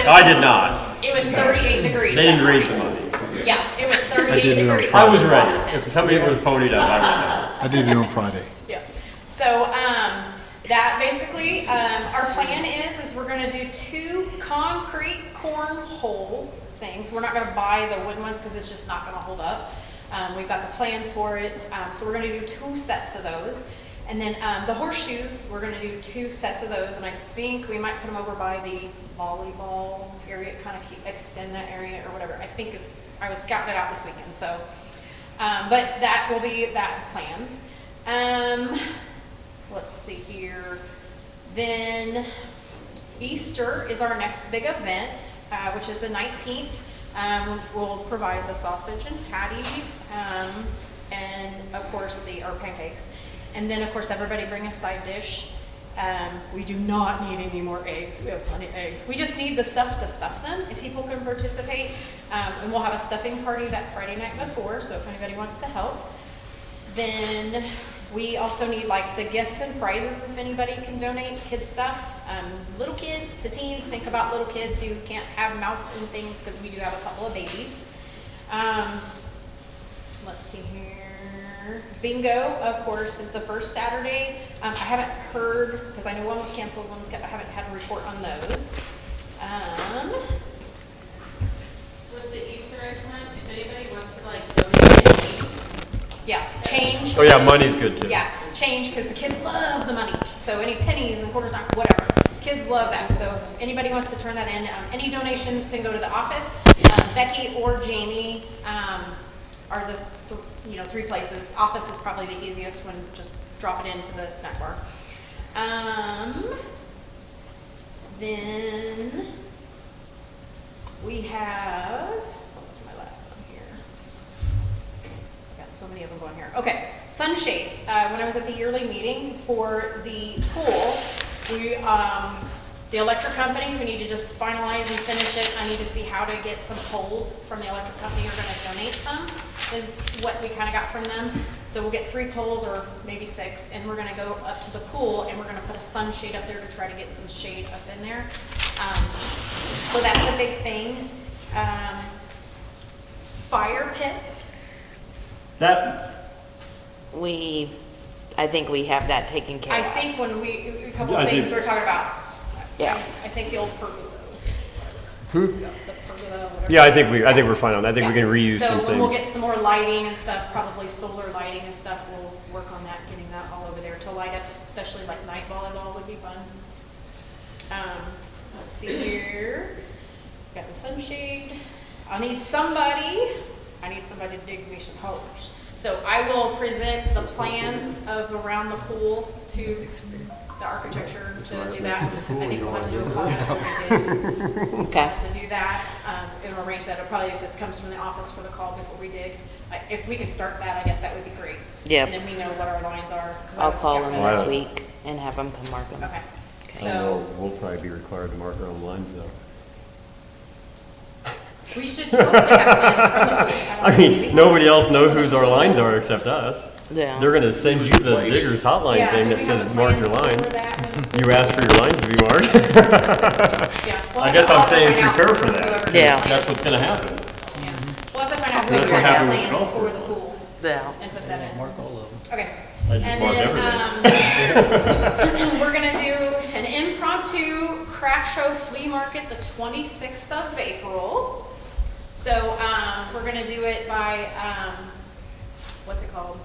Speaker 2: I did not.
Speaker 4: It was 38 degrees.
Speaker 2: They didn't raise the money.
Speaker 4: Yeah, it was 38
Speaker 5: did it on
Speaker 4: degrees.
Speaker 2: I was
Speaker 4: The
Speaker 2: ready.
Speaker 4: water
Speaker 2: If
Speaker 4: temp.
Speaker 2: somebody would have ponied up, I would have.
Speaker 5: I did it on Friday.
Speaker 4: Yeah. So, that basically, our plan is we're gonna do 2 concrete cornhole things. We're not gonna buy the wooden ones because it's just not gonna hold up. We've got the plans for it, so we're gonna do 2 sets of those. And then, the horseshoes, we're gonna do 2 sets of those, and I think we might put them over by the volleyball area, kind of extend that area or whatever. I was scouting it out this weekend, so, but that will be that plans. Let's see here. Then Easter is our next big event, which is the 19th. We'll provide the sausage and patties, and of course our pancakes. And then of course everybody bring a side dish. We do not need any more eggs. We have plenty of eggs. We just need the stuff to stuff them if people can participate. And we'll have a stuffing party that Friday night before, so if anybody wants to help. Then we also need like the gifts and prizes if anybody can donate kid stuff. Little kids to teens, think about little kids who can't have mouth and things because we do have a couple of babies. Let's see here. Bingo, of course, is the first Saturday. I haven't heard, because I know one was canceled, one was kept, I haven't had a report on those.
Speaker 9: With the Easter egg hunt, if anybody wants to like donate things,
Speaker 4: Yeah, change.
Speaker 2: Oh yeah, money's good too.
Speaker 4: Yeah, change, because the kids love the money. So any pennies and quarters, not whatever. Kids love that. So if anybody wants to turn that in, any donations can go to the office. Becky or Jamie are the 3 places. Office is probably the easiest one. Just drop it into the snack bar. Then we have, what was my last one here? Got so many of them going here. Okay, sunshades. When I was at the yearly meeting for the pool, we, the electric company, we need to just finalize and finish it. I need to see how to get some poles from the electric company. We're going to donate some, is what we kind of got from them. So we'll get 3 poles or maybe 6, and we're going to go up to the pool, and we're going to put a sunshade up there to try to get some shade up in there. So that's a big thing. Fire pit.
Speaker 1: I think we have that taken care
Speaker 4: I
Speaker 1: of.
Speaker 4: think when a couple
Speaker 2: I
Speaker 4: of things
Speaker 2: think-
Speaker 4: we were talking about.
Speaker 1: Yeah.
Speaker 4: I think the old pergola.
Speaker 2: Who?
Speaker 4: The pergola, whatever.
Speaker 2: Yeah, I think we're fine on that. I think we can reuse some
Speaker 4: So we'll
Speaker 2: things.
Speaker 4: get some more lighting and stuff, probably solar lighting and stuff. We'll work on that, getting that all over there to light up, especially like night volleyball would be fun. Let's see here. Got the sunshade. I need somebody to dig me some holes. So I will present the plans of around the pool to the architecture to do that. I think we'll have to do a call like we did.
Speaker 1: Okay.
Speaker 4: To do that, and we'll arrange that. It'll probably, if this comes from the office for the call before we dig. If we can start that, I guess that would be great.
Speaker 1: Yep.
Speaker 4: And then we know what our lines are. 'cause I
Speaker 1: I'll
Speaker 4: was
Speaker 1: call
Speaker 4: scouting
Speaker 1: them
Speaker 4: this
Speaker 1: this
Speaker 4: week.
Speaker 1: week and have them come mark them.
Speaker 4: Okay.
Speaker 1: Okay.
Speaker 4: So,
Speaker 2: We'll probably be required to mark our own lines though.
Speaker 4: we should hopefully have plans from the pool.
Speaker 2: I mean, nobody else knows whose our lines are except us.
Speaker 1: Yeah.
Speaker 2: They're gonna send you the digger's hotline
Speaker 4: Yeah,
Speaker 2: thing
Speaker 4: do
Speaker 2: that
Speaker 4: we have
Speaker 2: says
Speaker 4: the
Speaker 2: mark your
Speaker 4: plans for
Speaker 2: lines.
Speaker 4: that?
Speaker 2: You asked for your lines to be marked.
Speaker 4: Yeah. We'll
Speaker 2: I
Speaker 4: have
Speaker 2: guess
Speaker 4: to-
Speaker 2: I'm
Speaker 4: I'll have to
Speaker 2: saying
Speaker 4: find out
Speaker 2: prepare for
Speaker 4: from
Speaker 2: that.
Speaker 4: whoever
Speaker 2: 'cause
Speaker 1: Yeah.
Speaker 2: That's what's gonna happen.
Speaker 4: Yeah. We'll have to find out who
Speaker 2: That's
Speaker 4: has
Speaker 2: what
Speaker 4: that
Speaker 2: happened with
Speaker 4: plans
Speaker 2: golf
Speaker 4: for
Speaker 2: course.
Speaker 4: the pool
Speaker 1: Yeah.
Speaker 4: and put that in.
Speaker 7: Mark all of them.
Speaker 4: Okay.
Speaker 2: I just
Speaker 4: And
Speaker 2: marked
Speaker 4: then, we're gonna do an impromptu craft show flea market the 26th of April. So, we're gonna do it by, what's it called?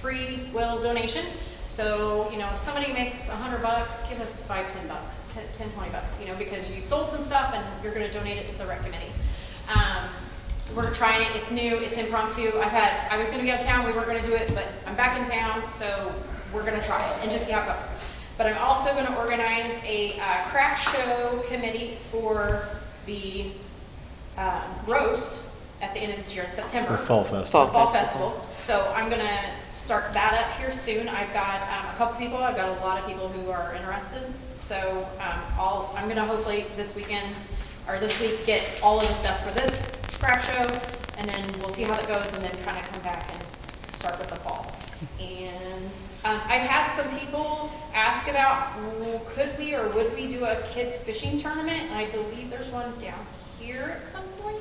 Speaker 4: Free will donation. So, you know, if somebody makes $100, give us $5, $10, 10, 20 bucks, you know, because you sold some stuff and you're gonna donate it to the rec committee. We're trying it, it's new, it's impromptu. I was gonna be out of town, we weren't gonna do it, but I'm back in town, so we're gonna try it and just see how it goes. But I'm also gonna organize a craft show committee for the roast at the end of this year in September.
Speaker 2: Fall Festival.
Speaker 4: Fall Festival. So I'm gonna start that up here soon. I've got a couple people, I've got a lot of people who are interested. So I'm gonna hopefully this weekend, or this week, get all of the stuff for this craft show, and then we'll see how that goes, and then kind of come back and start with the fall. And I've had some people ask about, well, could we or would we do a kids fishing tournament? And I believe there's one down here at some point.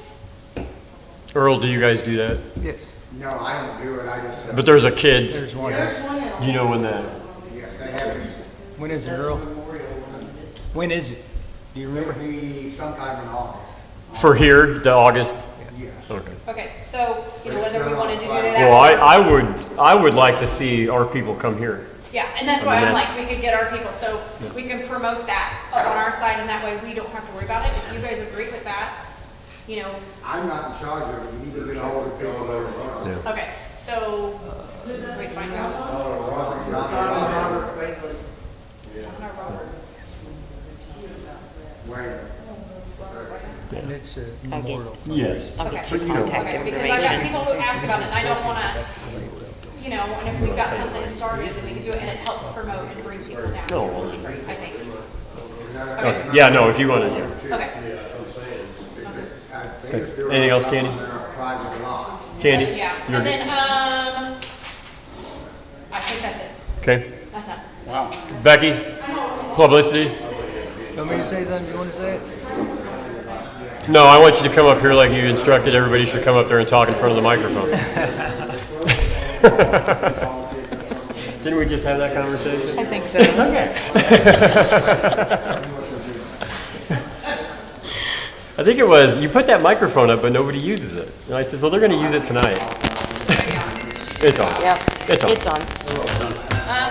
Speaker 2: Earl, do you guys do that?
Speaker 7: Yes.
Speaker 10: No, I don't do it, I just.
Speaker 2: But there's a kid.
Speaker 7: There's one.
Speaker 2: Do you know when that?
Speaker 10: Yes, they have it.
Speaker 7: When is it, Earl? When is it? Do you remember?
Speaker 10: It'll be sometime in August.
Speaker 2: For here, the August?
Speaker 10: Yes.
Speaker 2: Okay.
Speaker 4: Okay, so, you know, whether we want to do that.
Speaker 2: Well, I would like to see our people come here.
Speaker 4: Yeah, and that's
Speaker 2: I
Speaker 4: why
Speaker 2: mean,
Speaker 4: I'm
Speaker 2: that's-
Speaker 4: like, we could get our people, so we can promote that up on our side, and that way we don't have to worry about it. If you guys agree with that, you know,
Speaker 10: I'm not in charge of it, you need to get a hold of people that are.
Speaker 2: Yeah.
Speaker 4: okay, so, we find out.
Speaker 6: Robert Wakeland.
Speaker 10: Wait,
Speaker 7: And it's a memorial.
Speaker 2: Yes.
Speaker 1: I'll
Speaker 4: Okay.
Speaker 1: get your
Speaker 2: But, you know,
Speaker 1: contact
Speaker 4: Okay, because I've got
Speaker 1: information.
Speaker 4: people who ask about it, and I don't wanna, you know, and if we've got something started, then we can do it, and it helps promote and bring people down.
Speaker 2: No, well,
Speaker 4: I think.
Speaker 2: okay. Yeah, no, if you want to, yeah.
Speaker 4: Okay.
Speaker 10: they just do it
Speaker 2: Anything else,
Speaker 10: on
Speaker 2: Candy?
Speaker 10: their private lot.
Speaker 2: Candy?
Speaker 4: Yeah,
Speaker 2: You're-
Speaker 4: and then, I think that's it.
Speaker 2: Okay.
Speaker 4: That's done.
Speaker 2: Becky, publicity?
Speaker 7: You want me to say something? You want to say it?
Speaker 2: No, I want you to come up here like you instructed everybody should come up there and talk in front of the microphone. Didn't we just have that conversation?
Speaker 1: I think so.
Speaker 2: I think it was, you put that microphone up, but nobody uses it. And I says, well, they're going to use it tonight. It's on.
Speaker 1: Yep,
Speaker 2: It's on.
Speaker 1: it's on.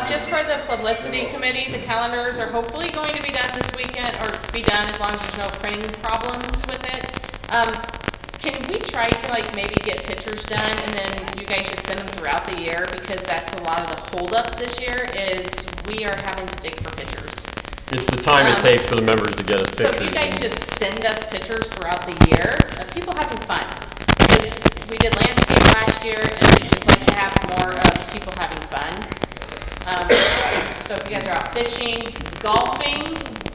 Speaker 9: Just for the publicity committee, the calendars are hopefully going to be done this weekend, or be done as long as there's no printing problems with it. Can we try to like maybe get pictures done and then you guys just send them throughout the year? Because that's a lot of the holdup this year is we are having to dig for pictures.
Speaker 2: It's the time it takes for the members to get us
Speaker 9: So if you
Speaker 2: pictures.
Speaker 9: guys just send us pictures throughout the year of people having fun. Because we did landscape last year and we just like to have more of people having fun. So if you guys are out fishing, golfing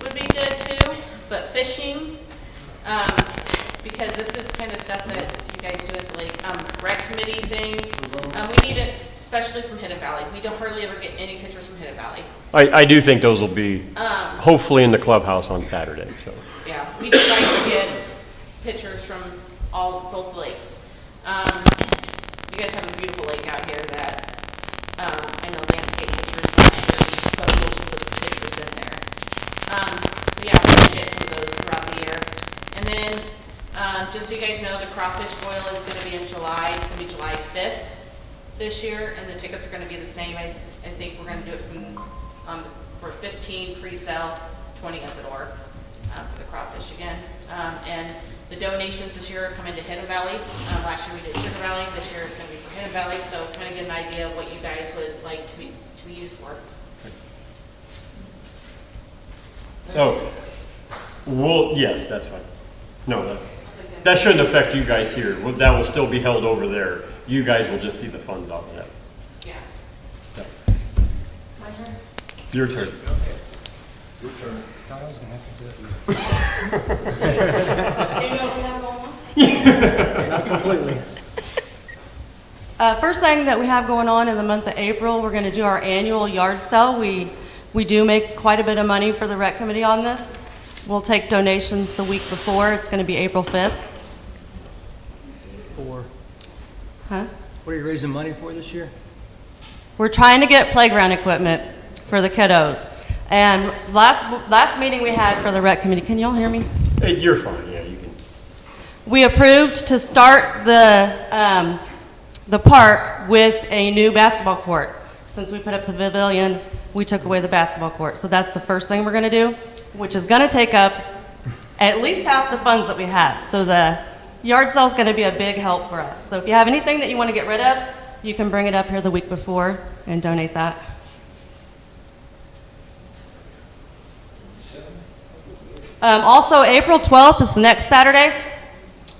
Speaker 9: would be good too, but fishing, because this is kind of stuff that you guys do at the lake, rec committee things. We need it, especially from Hidden Valley. We don't hardly ever get any pictures from Hidden Valley.
Speaker 2: I do think those will be hopefully in the clubhouse on Saturday. So.
Speaker 9: Yeah, we just like to get pictures from both lakes. You guys have a beautiful lake out here that, I know landscape pictures last year, but we'll also put the pictures in there. But yeah, we're gonna get some of those throughout the year. And then, just so you guys know, the crawfish boil is gonna be in July, it's gonna be July 5th this year, and the tickets are gonna be the same. I think we're gonna do it for 15 free sale, 20 at the door, for the crawfish again. And the donations this year are coming to Hidden Valley. Last year we did Sugar Valley, this year it's gonna be for Hidden Valley, so kind of get an idea of what you guys would like to be used for.
Speaker 2: So, yes, that's fine. No, that shouldn't affect you guys here. That will still be held over there. You guys will just see the funds off of that.
Speaker 9: Yeah.
Speaker 2: Your turn.
Speaker 7: I was gonna have to do it. Not completely.
Speaker 11: First thing that we have going on in the month of April, we're going to do our annual yard sale. We do make quite a bit of money for the rec committee on this. We'll take donations the week before. It's going to be April 5th.
Speaker 7: For,
Speaker 11: Huh?
Speaker 7: what are you raising money for this year?
Speaker 11: We're trying to get playground equipment for the kiddos. And last meeting we had for the rec committee, can y'all hear me?
Speaker 2: Hey, you're fine, yeah, you can.
Speaker 11: We approved to start the park with a new basketball court. Since we put up the pavilion, we took away the basketball court. So that's the first thing we're gonna do, which is gonna take up at least half the funds that we have. So the yard sale is gonna be a big help for us. So if you have anything that you wanna get rid of, you can bring it up here the week before and donate that. Also, April 12th is the next Saturday.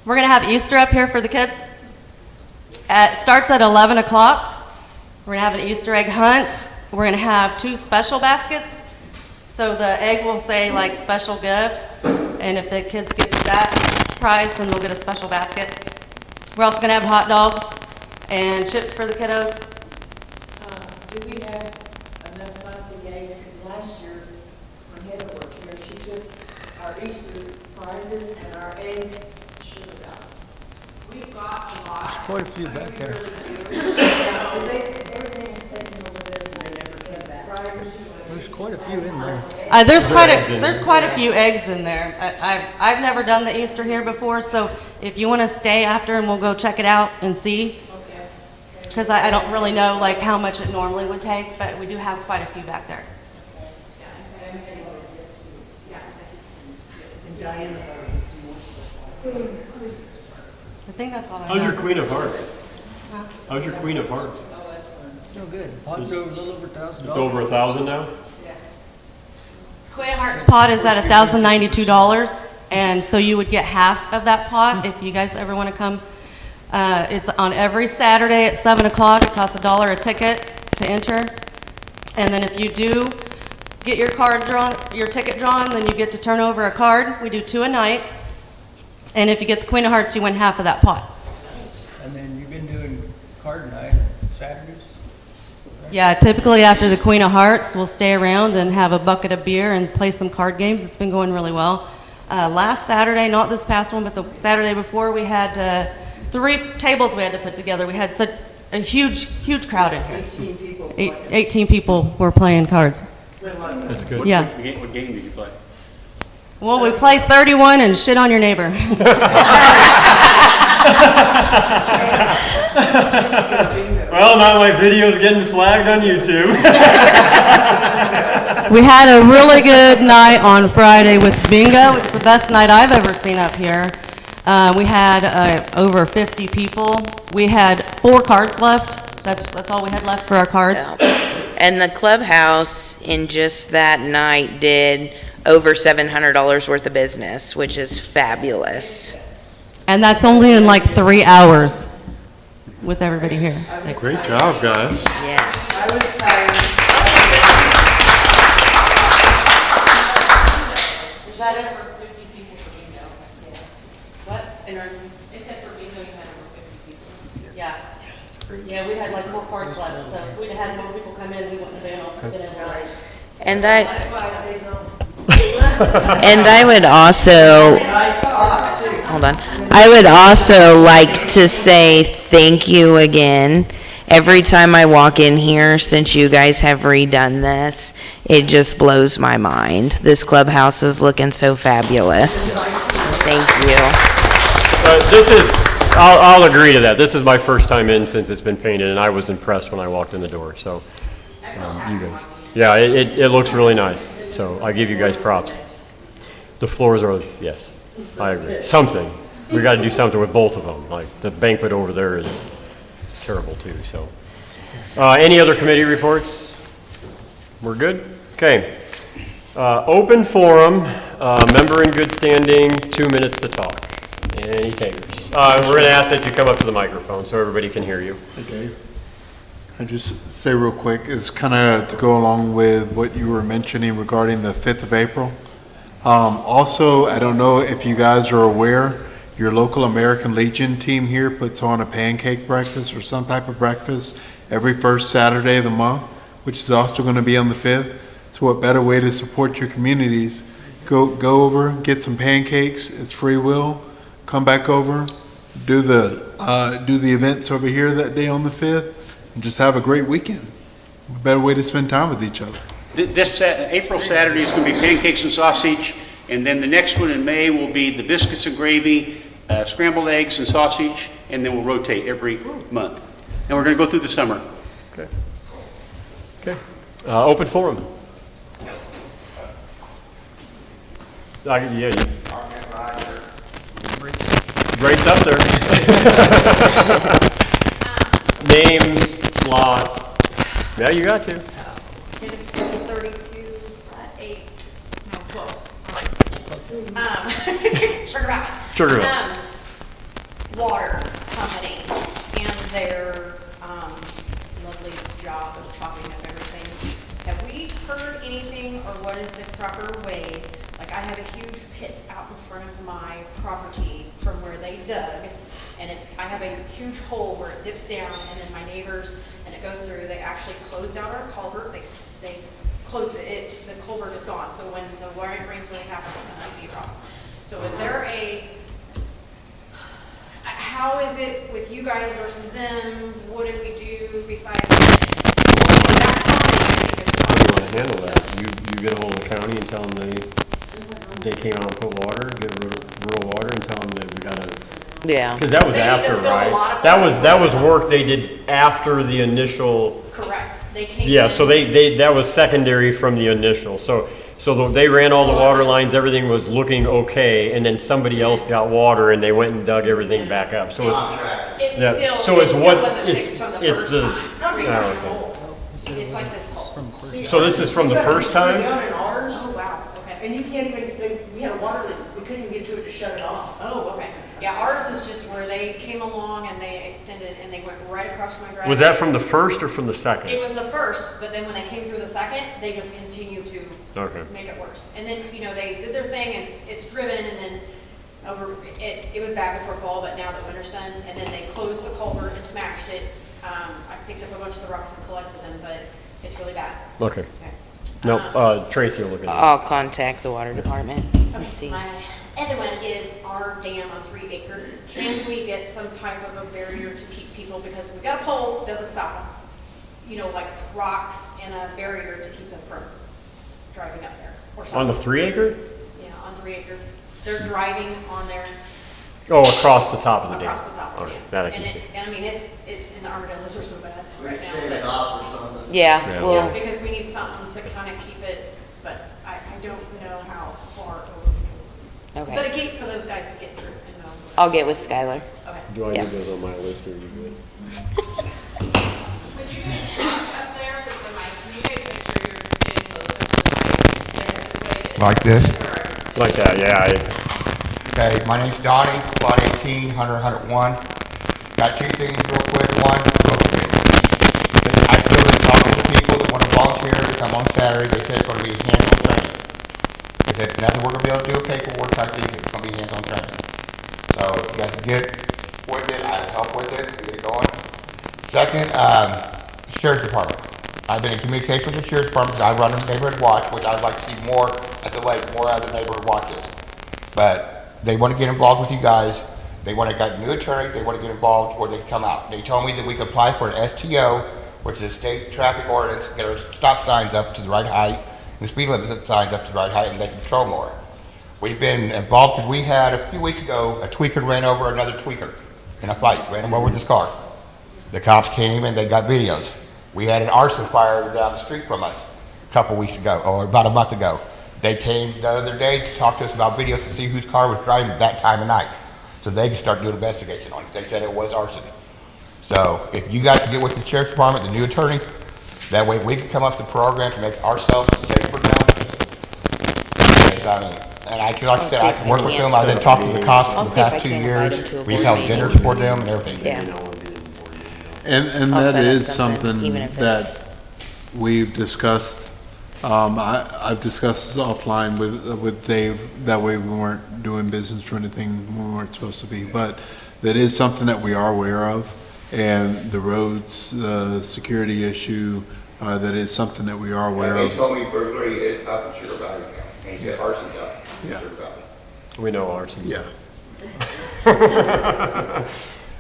Speaker 11: We're gonna have Easter up here for the kids. It starts at 11 o'clock. We're gonna have an Easter egg hunt. We're gonna have 2 special baskets. So the egg will say like special gift, and if the kids get that prize, then they'll get a special basket. We're also gonna have hot dogs and chips for the kiddos.
Speaker 12: Do we have enough plastic eggs? Because last year, when Heather worked here, she took our Easter prizes and our eggs, should have got.
Speaker 8: We've got a lot.
Speaker 7: Quite a few back there.
Speaker 12: Because everything is taken over there, and they never came back.
Speaker 7: There's quite a few in there.
Speaker 11: There's quite a few eggs in there. I've never done the Easter here before, so if you want to stay after and we'll go check it out and see. Because I don't really know like how much it normally would take, but we do have quite a few back there. I think that's all I have.
Speaker 2: How's your Queen of Hearts? How's your Queen of Hearts?
Speaker 7: Oh, good. Pot's over a little over $1,000.
Speaker 2: It's over 1,000 now?
Speaker 11: Queen of Hearts pot is at $1,092, and so you would get half of that pot if you guys ever want to come. It's on every Saturday at 7 o'clock. It costs $1 a ticket to enter. And then if you do get your ticket drawn, then you get to turn over a card. We do 2 a night. And if you get the Queen of Hearts, you win half of that pot.
Speaker 7: And then you've been doing card night Saturdays?
Speaker 11: Yeah, typically after the Queen of Hearts, we'll stay around and have a bucket of beer and play some card games. It's been going really well. Last Saturday, not this past one, but the Saturday before, we had 3 tables we had to put together. We had such a huge crowd in here.
Speaker 12: 18 people.
Speaker 11: 18 people were playing cards.
Speaker 2: That's good.
Speaker 11: Yeah.
Speaker 3: What game did you play?
Speaker 11: Well, we play 31 and shit on your neighbor.
Speaker 2: Well, now my video's getting flagged on YouTube.
Speaker 11: We had a really good night on Friday with bingo. It's the best night I've ever seen up here. We had over 50 people. We had 4 cards left. That's all we had left for our cards.
Speaker 1: And the clubhouse in just that night did over $700 worth of business, which is fabulous.
Speaker 11: And that's only in like 3 hours with everybody here.
Speaker 5: Great job, guys.
Speaker 1: Yes.
Speaker 12: I was tired.
Speaker 11: Is that it?
Speaker 9: For 50 people for bingo.
Speaker 11: What?
Speaker 9: They said for bingo you had over 50 people.
Speaker 11: Yeah. Yeah, we had like 4 cards left, so if we'd had more people come in, we wouldn't have been able to get in.
Speaker 1: And I would also, hold on, I would also like to say thank you again. Every time I walk in here, since you guys have redone this, it just blows my mind. This clubhouse is looking so fabulous. Thank you.
Speaker 2: I'll agree to that. This is my first time in since it's been painted, and I was impressed when I walked in the door, so, you guys. Yeah, it looks really nice, so I give you guys props. The floors are, yes, I agree. Something. We got to do something with both of them. Like, the banquet over there is terrible, too, so. Any other committee reports? We're good? Okay. Open forum, member in good standing, 2 minutes to talk. Any takers? We're going to ask that you come up to the microphone so everybody can hear you.
Speaker 5: Okay. I just say real quick, it's kind of to go along with what you were mentioning regarding the 5th of April. Also, I don't know if you guys are aware, your local American Legion team here puts on a pancake breakfast or some type of breakfast every first Saturday of the month, which is also going to be on the 5th. So what better way to support your communities? Go over, get some pancakes. It's free will. Come back over, do the events over here that day on the 5th, and just have a great weekend. A better way to spend time with each other.
Speaker 3: This April Saturday is going to be pancakes and sausage, and then the next one in May will be the biscuits and gravy scrambled eggs and sausage, and then we'll rotate every month. And we're going to go through the summer.
Speaker 2: Okay. Okay. Open forum. Yeah, Great's up there. Name, lot. Yeah, you got to.
Speaker 4: It is 32, 8, no, 12. Sugar Valley.
Speaker 2: Sugar Valley.
Speaker 4: Water company and their, lovely job of chopping up everything. Have we heard anything, or what is the proper way? Like, I have a huge pit out in front of my property from where they dug, and I have a huge hole where it dips down, and then my neighbors, and it goes through, they actually closed out our culvert, they closed it, the culvert is gone, so when the rains really happen, it's gonna be rough. So is there how is it with you guys versus them? What do we do besides?
Speaker 2: How do you want to handle that? You get a hold of the county and tell them they came out and put water, get rural water, and tell them that we gotta.
Speaker 1: Yeah.
Speaker 2: Because that was after, right? That was work they did after the initial.
Speaker 4: Correct. They came.
Speaker 2: Yeah,
Speaker 4: in.
Speaker 2: so that was secondary from the initial. So they ran all the water lines, everything was looking okay, and then somebody else got water and they went and dug everything back up. So
Speaker 4: It's
Speaker 2: yeah,
Speaker 4: still,
Speaker 2: so it's what
Speaker 4: wasn't
Speaker 2: it's
Speaker 4: fixed from the
Speaker 2: it's
Speaker 4: first
Speaker 2: the.
Speaker 4: time.
Speaker 2: Oh,
Speaker 4: It's like this hole.
Speaker 2: So this is from the first time?
Speaker 12: Down in ours,
Speaker 4: Oh, wow, okay.
Speaker 12: and you can't even, we had a water leak, we couldn't even get to it to shut it off.
Speaker 4: Oh, okay. Yeah, ours is just where they came along and they extended and they went right across my driveway.
Speaker 2: Was that from the first or from the second?
Speaker 4: It was the first, but then when they came through the second, they just continued to
Speaker 2: Okay.
Speaker 4: make it worse. And then, they did their thing and it's driven and then it was bad before fall, but now that winter's done, and then they closed the culvert and smashed it. I picked up a bunch of the rocks and collected them, but it's really bad.
Speaker 2: Okay.
Speaker 4: Okay.
Speaker 2: No, Tracy will look at it.
Speaker 1: I'll contact the water department and
Speaker 4: Okay,
Speaker 1: see.
Speaker 4: my other one is our dam on 3 acre. Can we get some type of a barrier to keep people, because we got a pole, doesn't stop them. Like rocks and a barrier to keep them from driving up there or something.
Speaker 2: On the 3 acre?
Speaker 4: Yeah, on 3 acre. They're driving on there
Speaker 2: Oh, across the top of the dam.
Speaker 4: across the top of the
Speaker 2: Okay,
Speaker 4: dam.
Speaker 2: that I can
Speaker 4: And
Speaker 2: see.
Speaker 4: and I mean, and the armadillos are so bad right now.
Speaker 10: Shade it off or something.
Speaker 1: Yeah,
Speaker 2: Yeah.
Speaker 4: Yeah,
Speaker 1: well,
Speaker 4: because we need something to kind of keep it, but I don't know how far over because it's.
Speaker 1: Okay.
Speaker 4: But a gate for those guys to get through and know.
Speaker 1: I'll get with Skylar.
Speaker 4: Okay.
Speaker 2: Do I
Speaker 1: Yeah.
Speaker 2: need those on my list or are you good?
Speaker 9: Would you guys walk up there with the mic? Can you guys make sure you're standing close enough to the mic? Yes, this way.
Speaker 10: Like this?
Speaker 2: Like that, yeah.
Speaker 10: Okay, my name's Donnie, lot 18, 101. Got two things real quick. One, I literally talked to the people that want to volunteer to come on Saturday. They said it's going to be hands-on training. They said it's nothing we're going to be able to do with paperwork type things. It's going to be hands-on training. So you guys can get with it. I'll help with it and get it going. Second, Sheriff's Department. I've been in communication with the Sheriff's Department because I run a neighborhood watch, which I'd like to see more at the lake, more other neighborhood watches. But they want to get involved with you guys. They want to get a new attorney. They want to get involved where they can come out. They told me that we could apply for an STO, which is a state traffic ordinance, get our stop signs up to the right height, and the speed limit signs up to the right height, and they can patrol more. We've been involved because we had, a few weeks ago, a tweaker ran over another tweaker in a fight, ran him over with his car. The cops came and they got videos. We had an arson fire down the street from us a couple weeks ago, or about a month ago. They came the other day to talk to us about videos to see whose car was driving at that time of night, so they can start doing investigation on it. They said it was arson. So if you guys can get with the Sheriff's Department, the new attorney, that way we can come up with the program to make ourselves safer now. And like I said, I can work with them. I've been talking to the cops
Speaker 1: I'll
Speaker 2: for
Speaker 1: see
Speaker 2: the
Speaker 1: if I
Speaker 2: past 2
Speaker 1: can invite
Speaker 2: years.
Speaker 1: him to a
Speaker 2: We've
Speaker 1: board
Speaker 2: held
Speaker 1: meeting.
Speaker 2: dinners for them and everything.
Speaker 1: Yeah.
Speaker 5: And
Speaker 1: I'll
Speaker 5: that
Speaker 1: set up
Speaker 5: is
Speaker 1: something,
Speaker 5: something
Speaker 1: even if
Speaker 5: that
Speaker 1: it's-
Speaker 5: we've discussed. I've discussed this offline with Dave, that way we weren't doing business or anything we weren't supposed to be, but that is something that we are aware of, and the roads, security issue, that is something that we are aware
Speaker 10: They
Speaker 5: of.
Speaker 10: told me burglary is up in Sugar Valley, and he said arson's up in
Speaker 5: Yeah.
Speaker 10: Sugar Valley.
Speaker 2: We know arson.
Speaker 5: Yeah.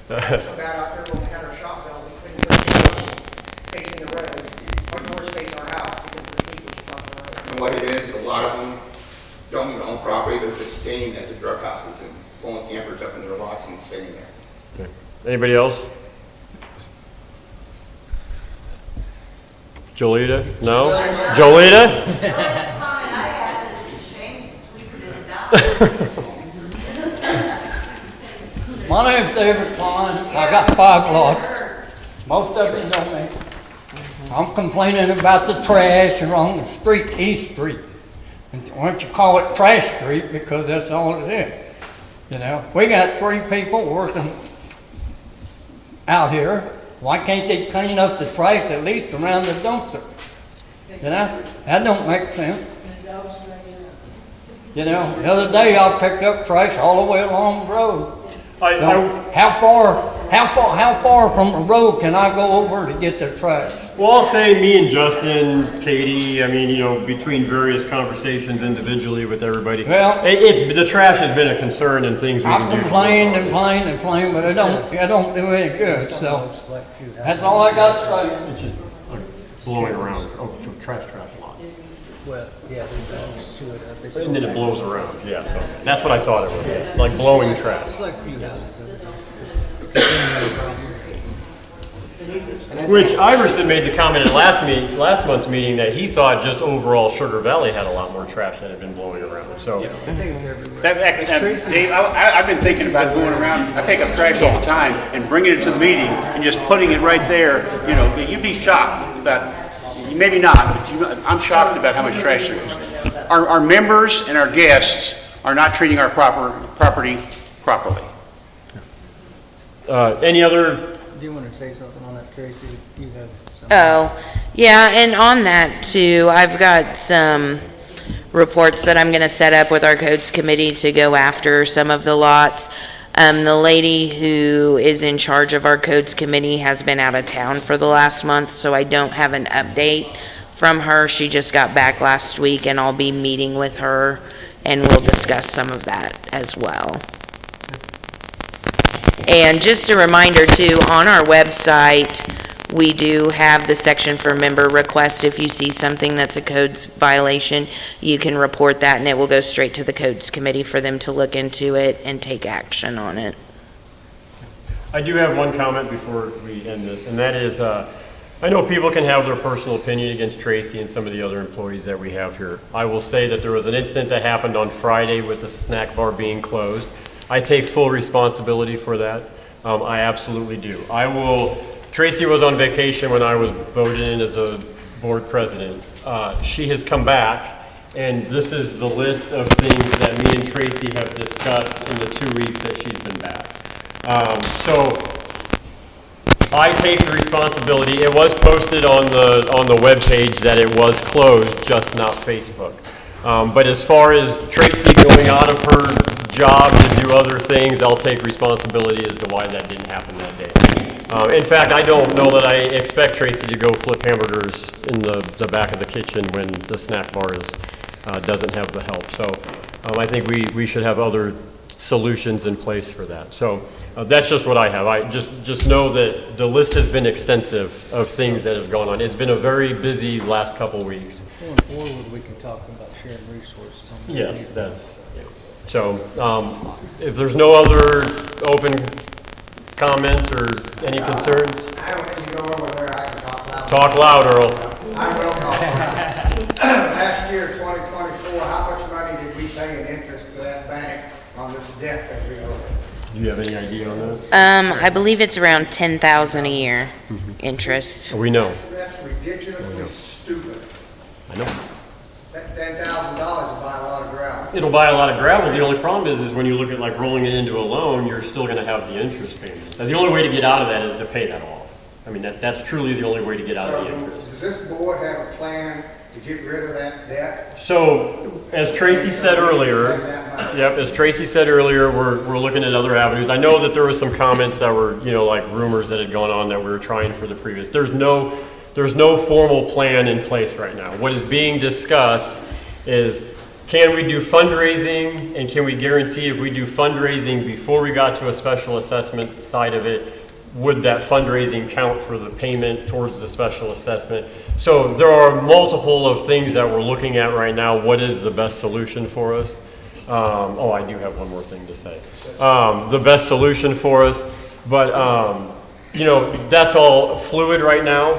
Speaker 12: So bad out there when we had our shop built, we couldn't put doors facing the road, or doors facing our house, because the leakage across the road.
Speaker 10: And what it is, a lot of them don't even own property, they're just staying at the drug houses and pulling campers up in their lots and staying there.
Speaker 2: Okay. Anybody else? Jolita? No? Jolita?
Speaker 6: The only comment I have is it's a shame we couldn't die.
Speaker 13: My name's David Klein. I got 5 lots. Most of it don't make. I'm complaining about the trash along the street, East Street. And why don't you call it Trash Street, because that's all it is. You know, we got 3 people working out here. Why can't they clean up the trash at least around the dumpster? You know, that don't make sense. You know, the other day I picked up trash all the way along the road. So how far from the road can I go over to get the trash?
Speaker 2: Well, I'll say me and Justin, Katie, I mean, you know, between various conversations individually with everybody,
Speaker 13: Well,
Speaker 2: the trash has been a concern and things we
Speaker 13: I
Speaker 2: can do.
Speaker 13: complained and complained and complained, but it don't do any good, so that's all I got to say.
Speaker 2: It's just blowing around. Oh, trash a lot.
Speaker 7: Well, yeah, they don't chew it up. It's
Speaker 2: And then it blows around, yeah, so that's what I thought it was. It's like blowing trash.
Speaker 7: It's like a few houses.
Speaker 2: Which Iverson made the comment at last month's meeting that he thought just overall Sugar Valley had a lot more trash that had been blowing around, so.
Speaker 7: I think it's everywhere.
Speaker 3: Dave, I've been thinking about going around, I pick up trash all the time and bringing it to the meeting and just putting it right there, you know, you'd be shocked about, maybe not, but I'm shocked about how much trash there is. Our members and our guests are not treating our property properly.
Speaker 2: Any other?
Speaker 7: Do you want to say something on that, Tracy? You have something.
Speaker 1: Oh, yeah, and on that too, I've got some reports that I'm gonna set up with our codes committee to go after some of the lots. The lady who is in charge of our codes committee has been out of town for the last month, so I don't have an update from her. She just got back last week, and I'll be meeting with her, and we'll discuss some of that as well. And just a reminder too, on our website, we do have the section for member requests. If you see something that's a codes violation, you can report that and it will go straight to the codes committee for them to look into it and take action on it.
Speaker 2: I do have one comment before we end this, and that is, I know people can have their personal opinion against Tracy and some of the other employees that we have here. I will say that there was an incident that happened on Friday with the snack bar being closed. I take full responsibility for that. I absolutely do. Tracy was on vacation when I was voted in as a board president. She has come back, and this is the list of things that me and Tracy have discussed in the 2 weeks that she's been back. So I take the responsibility. It was posted on the webpage that it was closed, just not Facebook. But as far as Tracy going out of her job to do other things, I'll take responsibility as to why that didn't happen that day. In fact, I don't know that I expect Tracy to go flip hamburgers in the back of the kitchen when the snack bar doesn't have the help. So I think we should have other solutions in place for that. So that's just what I have. I just know that the list has been extensive of things that have gone on. It's been a very busy last couple weeks.
Speaker 7: Going forward, we can talk about sharing resources on that.
Speaker 2: Yes, that's, so, if there's no other open comments or any concerns?
Speaker 10: I don't think you go over there, I can talk loud.
Speaker 2: Talk loud, Earl.
Speaker 10: I will talk loud. Last year, 2024, how much money did we pay in interest to that bank on this debt that we owe?
Speaker 2: Do you have any idea on this?
Speaker 1: I believe it's around 10,000 a year interest.
Speaker 2: We know.
Speaker 10: That's ridiculously stupid.
Speaker 2: I know.
Speaker 10: That $10,000 will buy a lot of gravel.
Speaker 2: It'll buy a lot of gravel. The only problem is when you look at like rolling it into a loan, you're still gonna have the interest payment. Now, the only way to get out of that is to pay that off. I mean, that's truly the only way to get out of the interest.
Speaker 10: Does this board have a plan to get rid of that debt?
Speaker 2: So, as Tracy said earlier, we're looking at other avenues. I know that there were some comments that were, like rumors that had gone on that we were trying for the previous. There's no formal plan in place right now. What is being discussed is, can we do fundraising, and can we guarantee if we do fundraising before we got to a special assessment side of it, would that fundraising count for the payment towards the special assessment? So there are multiple of things that we're looking at right now. What is the best solution for us? oh, I do have one more thing to say. The best solution for us, but, you know, that's all fluid right now.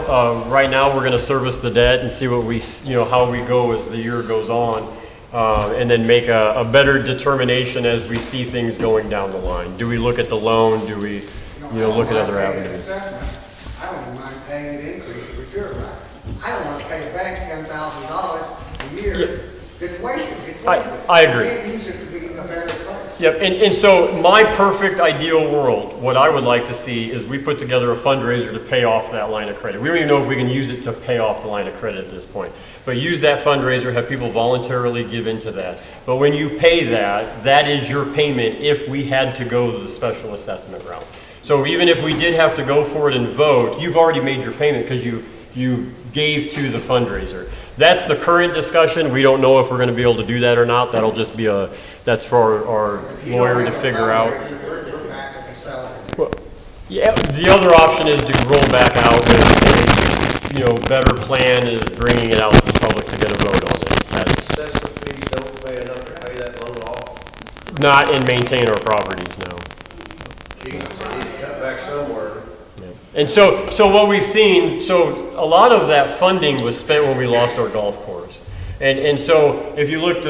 Speaker 2: Right now, we're gonna service the debt and see what we, you know, how we go as the year goes on. And then make a better determination as we see things going down the line. Do we look at the loan? Do we, you know, look at other avenues?
Speaker 14: I don't even mind paying an increase for sure, right? I don't want to pay a bank $10,000 a year. It's wasted, it's wasted.
Speaker 2: I agree.
Speaker 14: You can't use it to be a better place.
Speaker 2: Yep, and so my perfect ideal world, what I would like to see is we put together a fundraiser to pay off that line of credit. We don't even know if we can use it to pay off the line of credit at this point. But use that fundraiser, have people voluntarily give into that. But when you pay that, that is your payment if we had to go the special assessment route. So even if we did have to go for it and vote, you've already made your payment because you gave to the fundraiser. That's the current discussion. We don't know if we're going to be able to do that or not. That'll just be that's for our lawyer to figure out. Well, yeah, the other option is to roll back out with, you know, better plan is bringing it out to the public to get a vote on it.
Speaker 15: Assessment fees don't pay enough to pay that loan off.
Speaker 2: Not and maintain our properties, no.
Speaker 15: Jesus, they need to cut back somewhere.
Speaker 2: And so what we've seen, so a lot of that funding was spent when we lost our golf course. And so if you look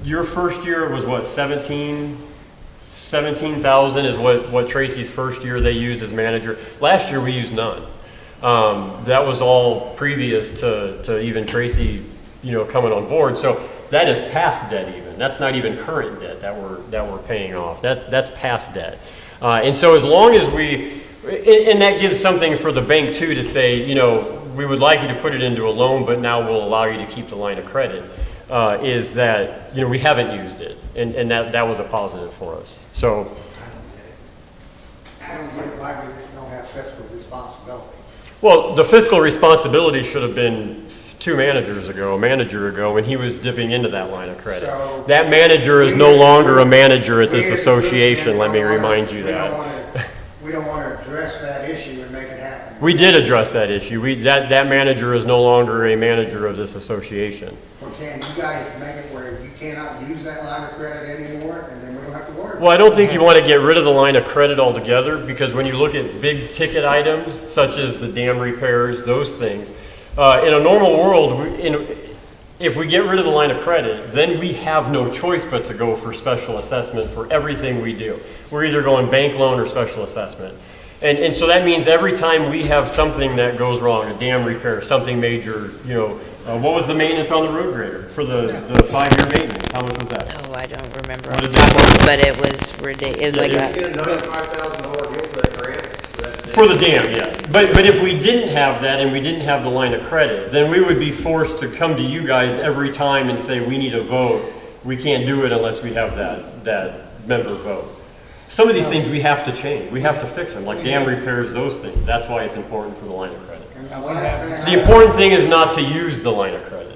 Speaker 2: your first year was what, 17,000 is what Tracy's first year they used as manager. Last year we used none. That was all previous to even Tracy, you know, coming on board. So that is past debt even. That's not even current debt that we're paying off. That's past debt. And so as long as and that gives something for the bank too to say, you know, we would like you to put it into a loan, but now we'll allow you to keep the line of credit, is that, you know, we haven't used it. And that was a positive for us. So.
Speaker 14: I don't get why we just don't have fiscal responsibility.
Speaker 2: Well, the fiscal responsibility should have been a manager ago, when he was dipping into that line of credit.
Speaker 14: So
Speaker 2: that manager is no longer a manager at this association, let me remind you that.
Speaker 14: We don't want to address that issue and make it happen.
Speaker 2: We did address that issue. That manager is no longer a manager of this association.
Speaker 14: Or can you guys make it where you cannot use that line of credit anymore, and then we don't have to worry?
Speaker 2: Well, I don't think you want to get rid of the line of credit altogether, because when you look at big ticket items, such as the dam repairs, those things, in a normal world, if we get rid of the line of credit, then we have no choice but to go for special assessment for everything we do. We're either going bank loan or special assessment. And so that means every time we have something that goes wrong, a dam repair, something major, you know, what was the maintenance on the road grader for the 5-year maintenance? How much was that?
Speaker 1: Oh, I don't remember,
Speaker 2: What did that cost?
Speaker 1: but it was ridiculous. It was like
Speaker 15: Did you get another $5,000 deal for that grant?
Speaker 2: For the dam, yes. But if we didn't have that and we didn't have the line of credit, then we would be forced to come to you guys every time and say, we need a vote. We can't do it unless we have that member vote. Some of these things we have to change. We have to fix them, like dam repairs, those things. That's why it's important for the line of credit. The important thing is not to use the line of credit.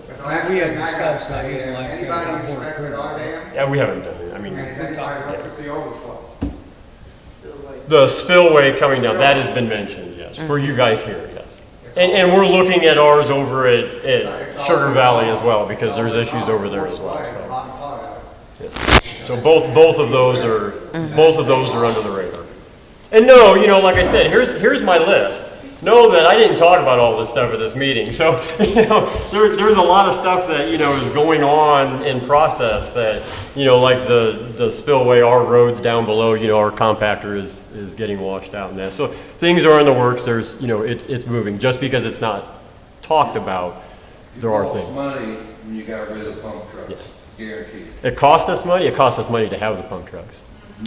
Speaker 7: We have discussed not using line of
Speaker 14: Anybody
Speaker 7: credit.
Speaker 14: inspected our dam?
Speaker 2: Yeah, we haven't done it. I mean,
Speaker 14: Has anybody looked at the overflow?
Speaker 2: the spillway coming down, that has been mentioned, yes, for you guys here, yes. And we're looking at ours over at Sugar Valley as well, because there's issues over there as well, so. Yeah. So both of those are under the radar. And no, you know, like I said, here's my list. Know that I didn't talk about all this stuff at this meeting. So, you know, there's a lot of stuff that, you know, is going on in process that, you know, like the spillway, our roads down below, you know, our compactor is getting washed out and that. So things are in the works. There's, you know, it's moving. Just because it's not talked about, there are things.
Speaker 15: Money when you got rid of the pump trucks,
Speaker 2: Yeah.
Speaker 15: guaranteed.
Speaker 2: It cost us money. It cost us money to have the pump trucks.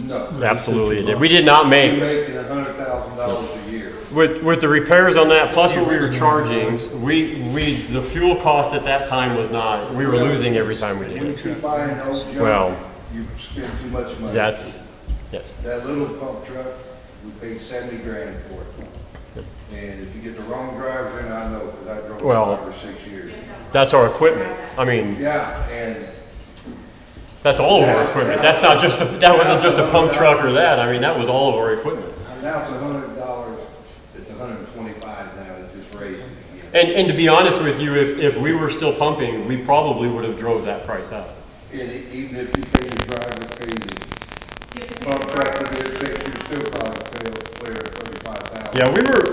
Speaker 15: No.
Speaker 2: Absolutely it did. We did not make.
Speaker 15: You're making $100,000 a year.
Speaker 2: With the repairs on that, plus what we were charging, the fuel cost at that time was not, we were losing every time we did
Speaker 15: When you
Speaker 2: it.
Speaker 15: keep buying those junk,
Speaker 2: Well,
Speaker 15: you spend too much money.
Speaker 2: yes.
Speaker 15: That little pump truck, we paid $70 grand for it. And if you get the wrong driver in, I know, because I drove
Speaker 2: Well,
Speaker 15: 5 or 6 years.
Speaker 2: That's our equipment. I mean,
Speaker 15: Yeah, and
Speaker 2: that's all of our equipment. That's not just, that wasn't just a pump truck or that. I mean, that was all of our equipment.
Speaker 15: now it's $100, it's $125 now, it just raised it again.
Speaker 2: And to be honest with you, if we were still pumping, we probably would have drove that price up.
Speaker 15: And even if you pay the driver, pay the contractor to fix, you still probably pay $35,000.
Speaker 2: Yeah,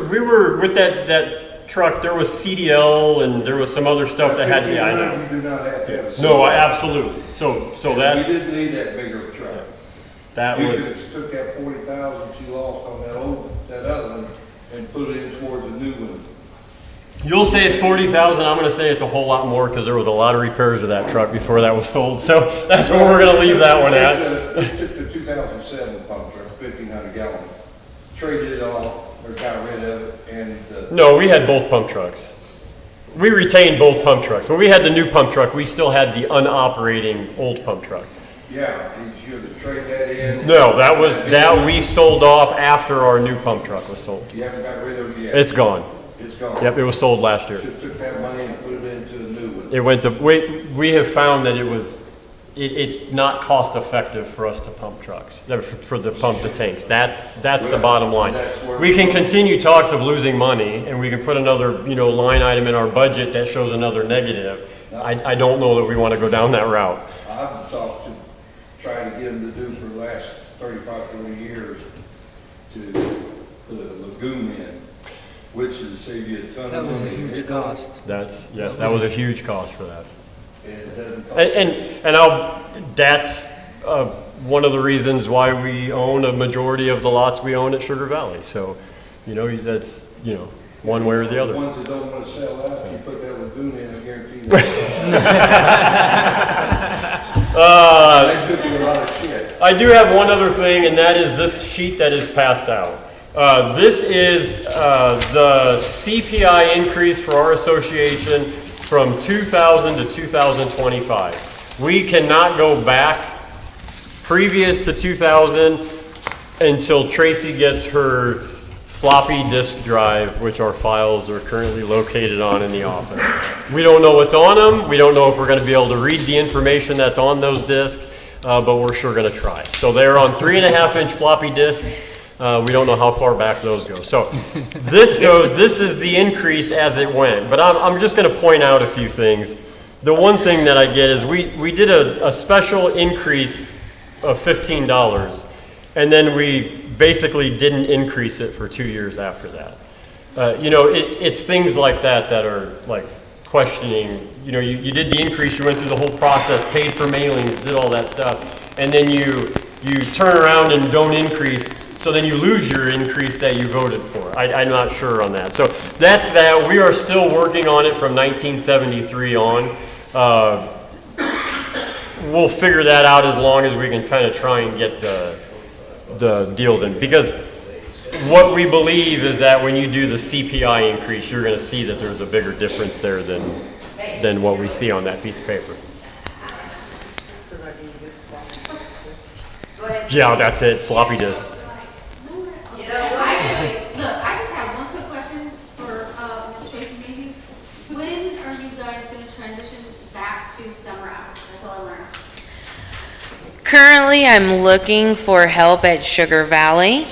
Speaker 2: we were with that truck, there was CDL and there was some other stuff that had, yeah, I know.
Speaker 15: You do not have to have a.
Speaker 2: No, absolutely. So that's,
Speaker 15: You didn't need that bigger truck.
Speaker 2: that
Speaker 15: You
Speaker 2: was,
Speaker 15: just took that 40,000 you lost on that other one and put it in towards a new one.
Speaker 2: you'll say it's 40,000, I'm gonna say it's a whole lot more because there was a lot of repairs of that truck before that was sold. So that's where we're gonna leave that one at.
Speaker 15: We took the 2007 pump truck, 1,500 gallon, traded it off, or got rid of it, and.
Speaker 2: No, we had both pump trucks. We retained both pump trucks. When we had the new pump truck, we still had the unoperating old pump truck.
Speaker 15: Yeah, you should trade that in.
Speaker 2: No, that we sold off after our new pump truck was sold.
Speaker 15: You haven't got rid of it yet.
Speaker 2: It's gone.
Speaker 15: It's gone.
Speaker 2: Yep, it was sold last year.
Speaker 15: Should took that money and put it into a new one.
Speaker 2: It went to, we have found that it's not cost effective for us to pump trucks, for the pump the tanks. That's the bottom line. We can continue talks of losing money and we can put another, line item in our budget that shows another negative. I don't know that we want to go down that route.
Speaker 15: I've talked to, trying to get them to do for the last 35, 40 years to put a lagoon in, which is save you a ton of money.
Speaker 7: That was a huge cost.
Speaker 2: Yes, that was a huge cost for that.
Speaker 15: And it doesn't cost.
Speaker 2: That's one of the reasons why we own a majority of the lots we own at Sugar Valley. So, that's, one way or the other.
Speaker 15: The ones that don't want to sell out, if you put that lagoon in, I guarantee you. They took you a lot of shit.
Speaker 2: I do have one other thing, and that is this sheet that is passed out. This is the CPI increase for our association from 2000 to 2025. We cannot go back previous to 2000 until Tracy gets her floppy disk drive, which our files are currently located on in the office. We don't know what's on them. We don't know if we're going to be able to read the information that's on those disks, but we're sure going to try. So they're on 3.5-inch floppy disks. We don't know how far back those go. So this is the increase as it went. But I'm just going to point out a few things. The one thing that I get is we did a special increase of $15, and then we basically didn't increase it for 2 years after that. It's things like that that are like questioning. You did the increase, you went through the whole process, paid for mailings, did all that stuff, and then you turn around and don't increase. So then you lose your increase that you voted for. I'm not sure on that. So that's that. We are still working on it from 1973 on. We'll figure that out as long as we can kind of try and get the deals in. Because what we believe is that when you do the CPI increase, you're going to see that there's a bigger difference there than what we see on that piece of paper. Yeah, that's it. Floppy disk.
Speaker 8: I just have one quick question for Ms. Tracy maybe. When are you guys going to transition back to summer hours? That's all I learned.
Speaker 1: Currently, I'm looking for help at Sugar Valley.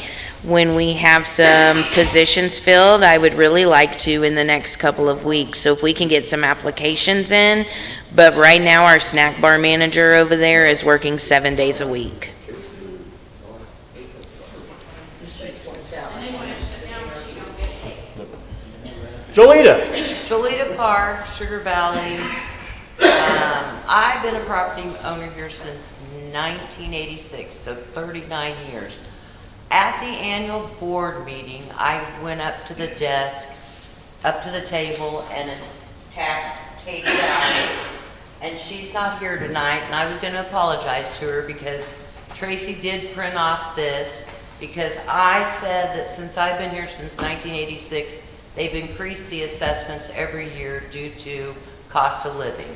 Speaker 1: When we have some positions filled, I would really like to in the next couple of weeks. So if we can get some applications in, but right now our snack bar manager over there is working 7 days a week.
Speaker 6: Jolita Park, Sugar Valley. I've been a property owner here since 1986, so 39 years. At the annual board meeting, I went up to the desk, up to the table, and attacked Katie Bowers. And she's not here tonight, and I was going to apologize to her because Tracy did print off this, because I said that since I've been here since 1986, they've increased the assessments every year due to cost of living.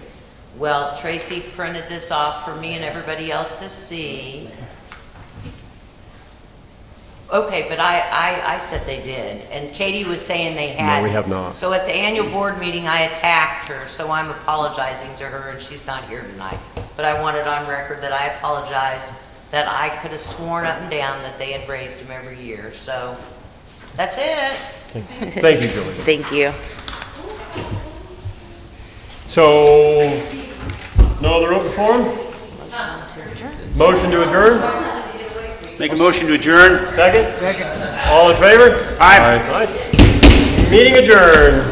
Speaker 6: Well, Tracy printed this off for me and everybody else to see. Okay, but I said they did, and Katie was saying they hadn't.
Speaker 2: No, we have not.
Speaker 6: So at the annual board meeting, I attacked her, so I'm apologizing to her, and she's not here tonight. But I want it on record that I apologized, that I could have sworn up and down that they had raised them every year. So that's it.
Speaker 2: Thank you, Julie.
Speaker 1: Thank you.
Speaker 2: So, no other open forum? Motion to adjourn?
Speaker 3: Make a motion to adjourn.
Speaker 2: Second?
Speaker 7: Second.
Speaker 2: All in favor?
Speaker 3: Aye.
Speaker 2: Aye. Meeting adjourned.